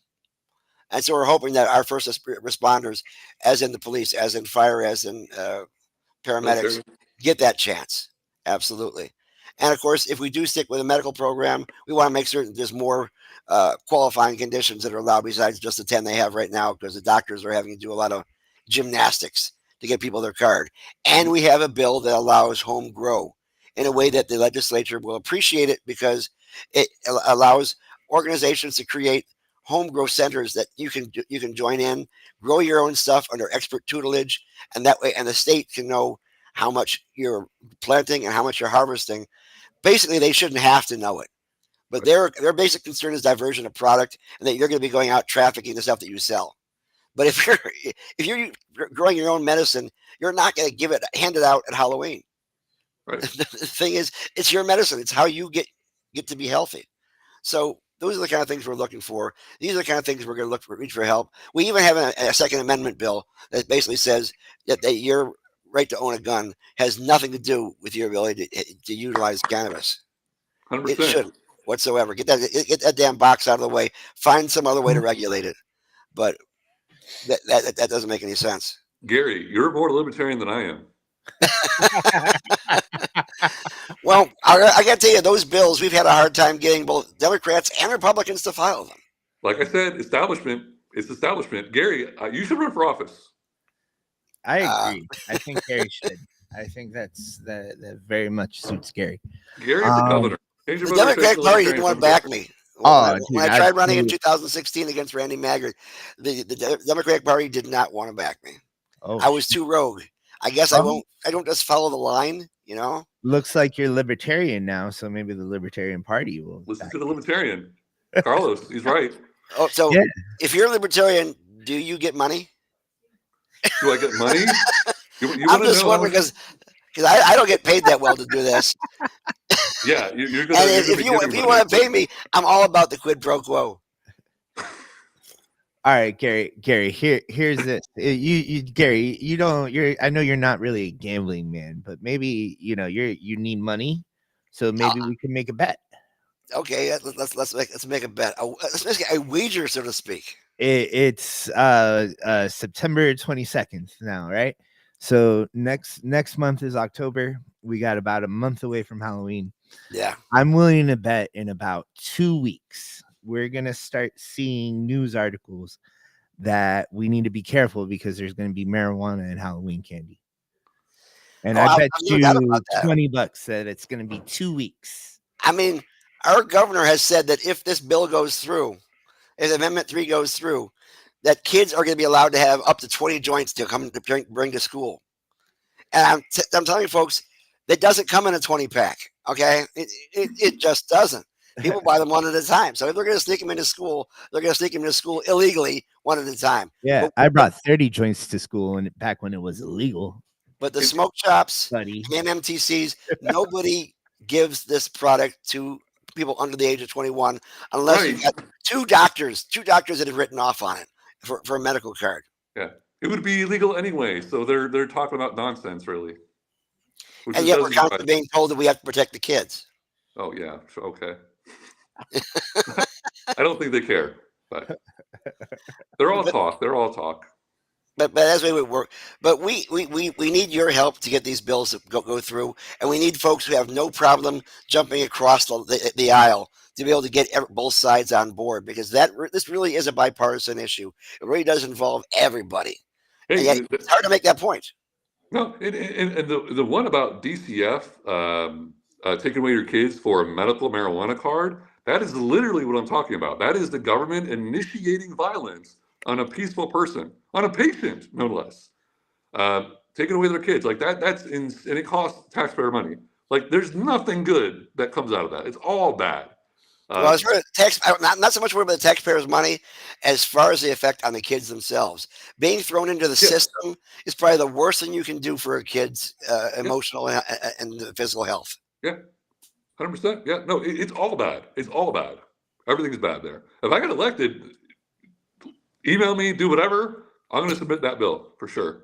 And so we're hoping that our first responders, as in the police, as in fire, as in paramedics, get that chance. Absolutely. And of course, if we do stick with a medical program, we want to make certain there's more qualifying conditions that are allowed besides just the 10 they have right now, because the doctors are having to do a lot of gymnastics to get people their card. And we have a bill that allows home grow in a way that the legislature will appreciate it, because it allows organizations to create home grow centers that you can join in, grow your own stuff under expert tutelage, and that way, and the state can know how much you're planting and how much you're harvesting. Basically, they shouldn't have to know it, but their basic concern is diversion of product, and that you're going to be going out trafficking the stuff that you sell. But if you're growing your own medicine, you're not going to hand it out at Halloween. Right. The thing is, it's your medicine. It's how you get to be healthy. So those are the kind of things we're looking for. These are the kind of things we're going to reach for help. We even have a Second Amendment bill that basically says that your right to own a gun has nothing to do with your ability to utilize cannabis. 100%. It shouldn't whatsoever. Get that damn box out of the way. Find some other way to regulate it. But that doesn't make any sense. Gary, you're more libertarian than I am. Well, I got to tell you, those bills, we've had a hard time getting both Democrats and Republicans to file them. Like I said, establishment. Gary, you should run for office. I agree. I think Gary should. I think that very much suits Gary. Gary's the governor. The Democratic Party didn't want to back me. When I tried running in 2016 against Randy Maggard, the Democratic Party did not want to back me. Oh, I was too rogue. I guess I don't just follow the line, you know? Looks like you're libertarian now, so maybe the Libertarian Party will listen to the Libertarian. Carlos, he's right. Oh, so yeah. If you're a libertarian, do you get money? Do I get money? You I'm just wondering, because I don't get paid that well to do this. Yeah, you're gonna. And if you want to pay me, I'm all about the quid pro quo. All right, Gary. Here's it. Gary. I know you're not really a gambling man, but maybe you need money, so maybe we can make a bet. Okay, let's make a bet. Let's make a wager, so to speak. It's September 22nd now, right? So next month is October. We got about a month away from Halloween. Yeah, I'm willing to bet in about 2 weeks we're going to start seeing news articles that we need to be careful because there's going to be marijuana and Halloween candy. And I bet you $20 that it's going to be 2 weeks. I mean, our governor has said that if this bill goes through, if Amendment 3 goes through, that kids are going to be allowed to have up to 20 joints to come to bring to school. And I'm telling you, folks, that doesn't come in a 20-pack. Okay, it just doesn't. People buy them one at a time. So if they're going to sneak them into school, they're going to sneak them into school illegally one at a time. Yeah, I brought 30 joints to school back when it was illegal. But the smoke shops, MMTCs, nobody gives this product to people under the age of 21 unless you've got two doctors that have written off on it for a medical card. Yeah, it would be illegal anyway. So they're talking about nonsense, really. And yet we're constantly being told that we have to protect the kids. Oh yeah, okay. I don't think they care, but they're all talk. But as we would work, but we need your help to get these bills to go through, and we need folks who have no problem jumping across the aisle to be able to get both sides on board, because this really is a bipartisan issue. It really does involve everybody. Hey, and yet it's hard to make that point. No, and the one about DCF taking away your kids for a medical marijuana card, that is literally what I'm talking about. That is the government initiating violence on a peaceful person, on a patient, no less. Taking away their kids, like that's and it costs taxpayer money. Like there's nothing good that comes out of that. It's all bad. Well, as far as not so much worried about the taxpayers' money as far as the effect on the kids themselves. Being thrown into the system is probably the worst thing you can do for a kid's emotional and physical health. Yeah, 100%. Yeah, no, it's all bad. It's all bad. Everything's bad there. If I get elected, email me, do whatever. I'm going to submit that bill for sure.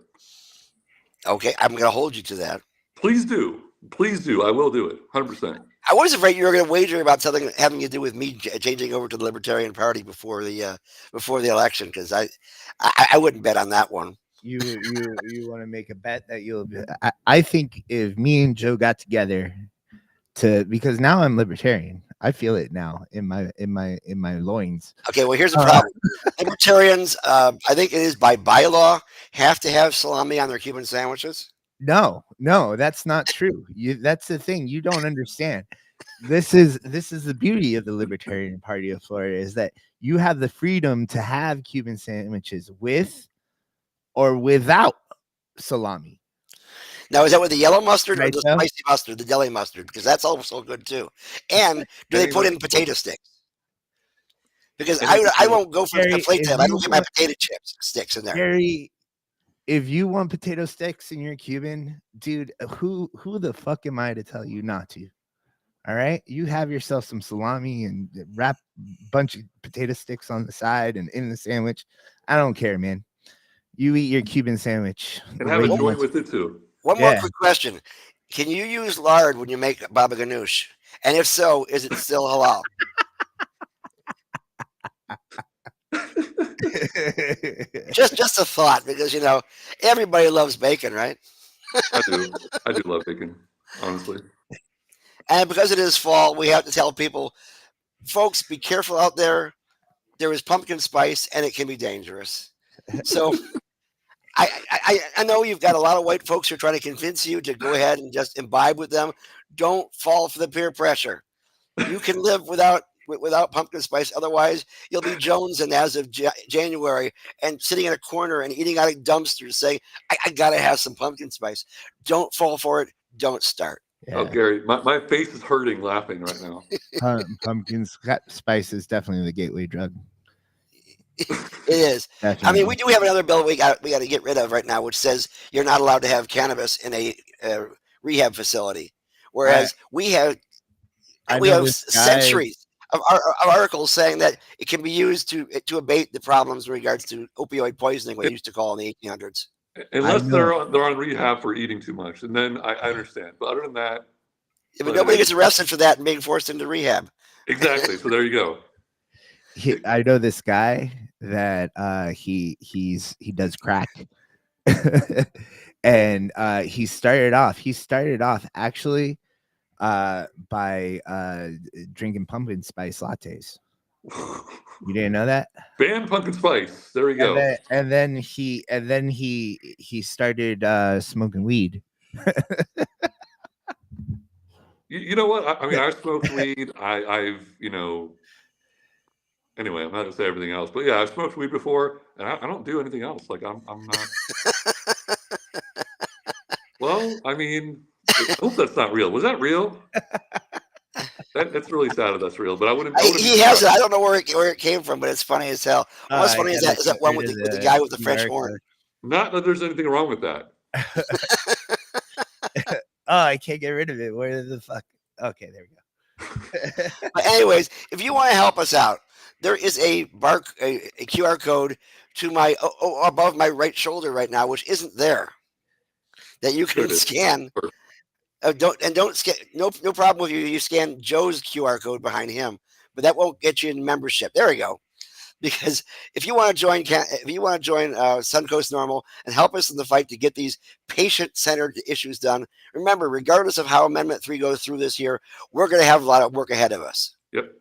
Okay, I'm going to hold you to that. Please do. Please do. I will do it. 100%. I was afraid you were going to wager about something having to do with me changing over to the Libertarian Party before the election, because I wouldn't bet on that one. You want to make a bet that you'll? I think if me and Joe got together because now I'm Libertarian. I feel it now in my loins. Okay, well here's the problem. Libertarians, I think it is by bylaw, have to have salami on their Cuban sandwiches. No, that's not true. That's the thing you don't understand. This is the beauty of the Libertarian Party of Florida, is that you have the freedom to have Cuban sandwiches with or without salami. Now, is that with the yellow mustard or the spicy mustard, the deli mustard? Because that's also good too. And do they put in potato sticks? Because I won't go for a plate tab. I don't get my potato chips sticks in there. Gary, if you want potato sticks in your Cuban, dude, who the fuck am I to tell you not to? All right, you have yourself some salami and wrap a bunch of potato sticks on the side and in the sandwich. I don't care, man. You eat your Cuban sandwich and have a joint with it too. One more quick question: can you use lard when you make baba ganoush? And if so, is it still halal? just a thought, because everybody loves bacon, right? I do love bacon, honestly. And because it is fall, we have to tell people, folks, be careful out there. There is pumpkin spice, and it can be dangerous. So I know you've got a lot of white folks who are trying to convince you to go ahead and just imbibe with them. Don't fall for the peer pressure. You can live without pumpkin spice. Otherwise, you'll be jonesing as of January and sitting in a corner and eating out of dumpsters saying, I got to have some pumpkin spice. Don't fall for it. Don't start. Yeah. Oh, Gary, my face is hurting laughing right now. Pumpkin spice is definitely the gateway drug. It is. Definitely. I mean, we do have another bill we got to get rid of right now, which says you're not allowed to have cannabis in a rehab facility, whereas we have centuries of articles saying that it can be used to abate the problems in regards to opioid poisoning, what we used to call in the 1800s. Unless they're on rehab for eating too much, and then I understand. But other than that, but nobody gets arrested for that and being forced into rehab. Exactly. So there you go. I know this guy that he does crack, and he started off actually by drinking pumpkin spice lattes. You didn't know that? Ban pumpkin spice. There we go. And then he started smoking weed. You know what? I mean, I've smoked weed. I've Anyway, I'm not gonna say everything else, but yeah, I've smoked weed before, and I don't do anything else. Like I'm not. Well, I mean, I hope that's not real. Was that real? It's really sad if that's real, but I wouldn't. He has it. I don't know where it came from, but it's funny as hell. What's funny is that one with the guy with the French horn. Not that there's anything wrong with that. I can't get rid of it. Where the fuck? Okay, there we go. But anyways, if you want to help us out, there is a QR code to my above my right shoulder right now, which isn't there, that you can scan. Don't scan. No problem with you scan Joe's QR code behind him, but that won't get you in membership. There we go. Because if you want to join Suncoast Normal and help us in the fight to get these patient-centered issues done, remember, regardless of how Amendment 3 goes through this year, we're going to have a lot of work ahead of us. Yep.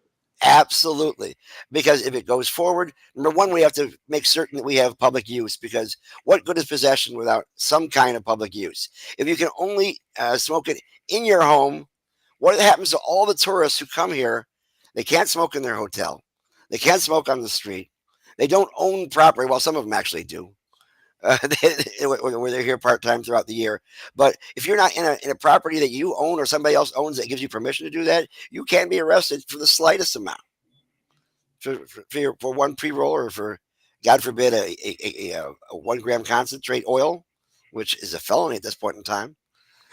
Absolutely. Because if it goes forward, number one, we have to make certain that we have public use, because what good is possession without some kind of public use? If you can only smoke it in your home, what happens to all the tourists who come here? They can't smoke in their hotel. They can't smoke on the street. They don't own property. Well, some of them actually do. Where they're here part-time throughout the year. But if you're not in a property that you own or somebody else owns that gives you permission to do that, you can be arrested for the slightest amount. For one pre-roll, or for, God forbid, a 1 gram concentrate oil, which is a felony at this point in time.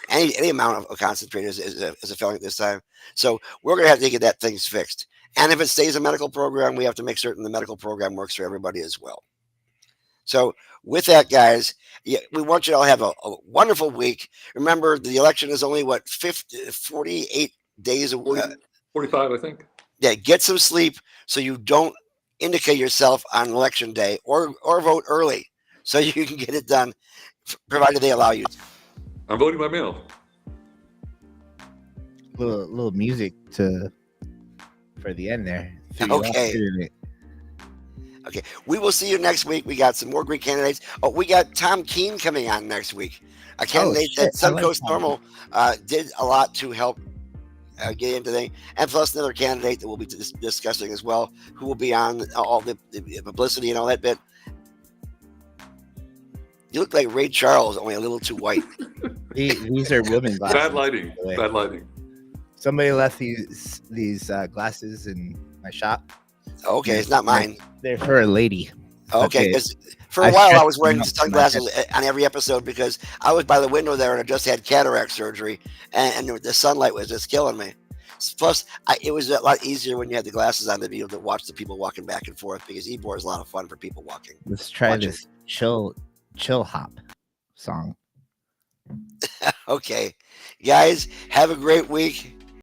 Any amount of concentrate is a felony at this time. So we're going to have to get that thing fixed. And if it stays a medical program, we have to make certain the medical program works for everybody as well. So with that, guys, yeah, we want you to all have a wonderful week. Remember, the election is only 48 days away. 45, I think. Yeah, get some sleep so you don't indicate yourself on election day, or vote early so you can get it done, provided they allow you to. I'm voting by mail. Little music for the end there. Okay. Okay, we will see you next week. We got some more great candidates. Oh, we got Tom Keene coming on next week. A candidate that Suncoast Normal did a lot to help get into things, and plus another candidate that we'll be discussing as well, who will be on all the publicity and all that bit. You look like Ray Charles, only a little too white. These are women glasses. Bad lighting. Bad lighting. Somebody left these glasses in my shop. Okay, it's not mine. They're for a lady. Okay, because for a while I was wearing sunglasses on every episode because I was by the window there and I just had cataract surgery, and the sunlight was just killing me. Plus, it was a lot easier when you had the glasses on to be able to watch the people walking back and forth, because Ybor is a lot of fun for people walking. Let's try this chill hop song. Okay, guys, have a great week.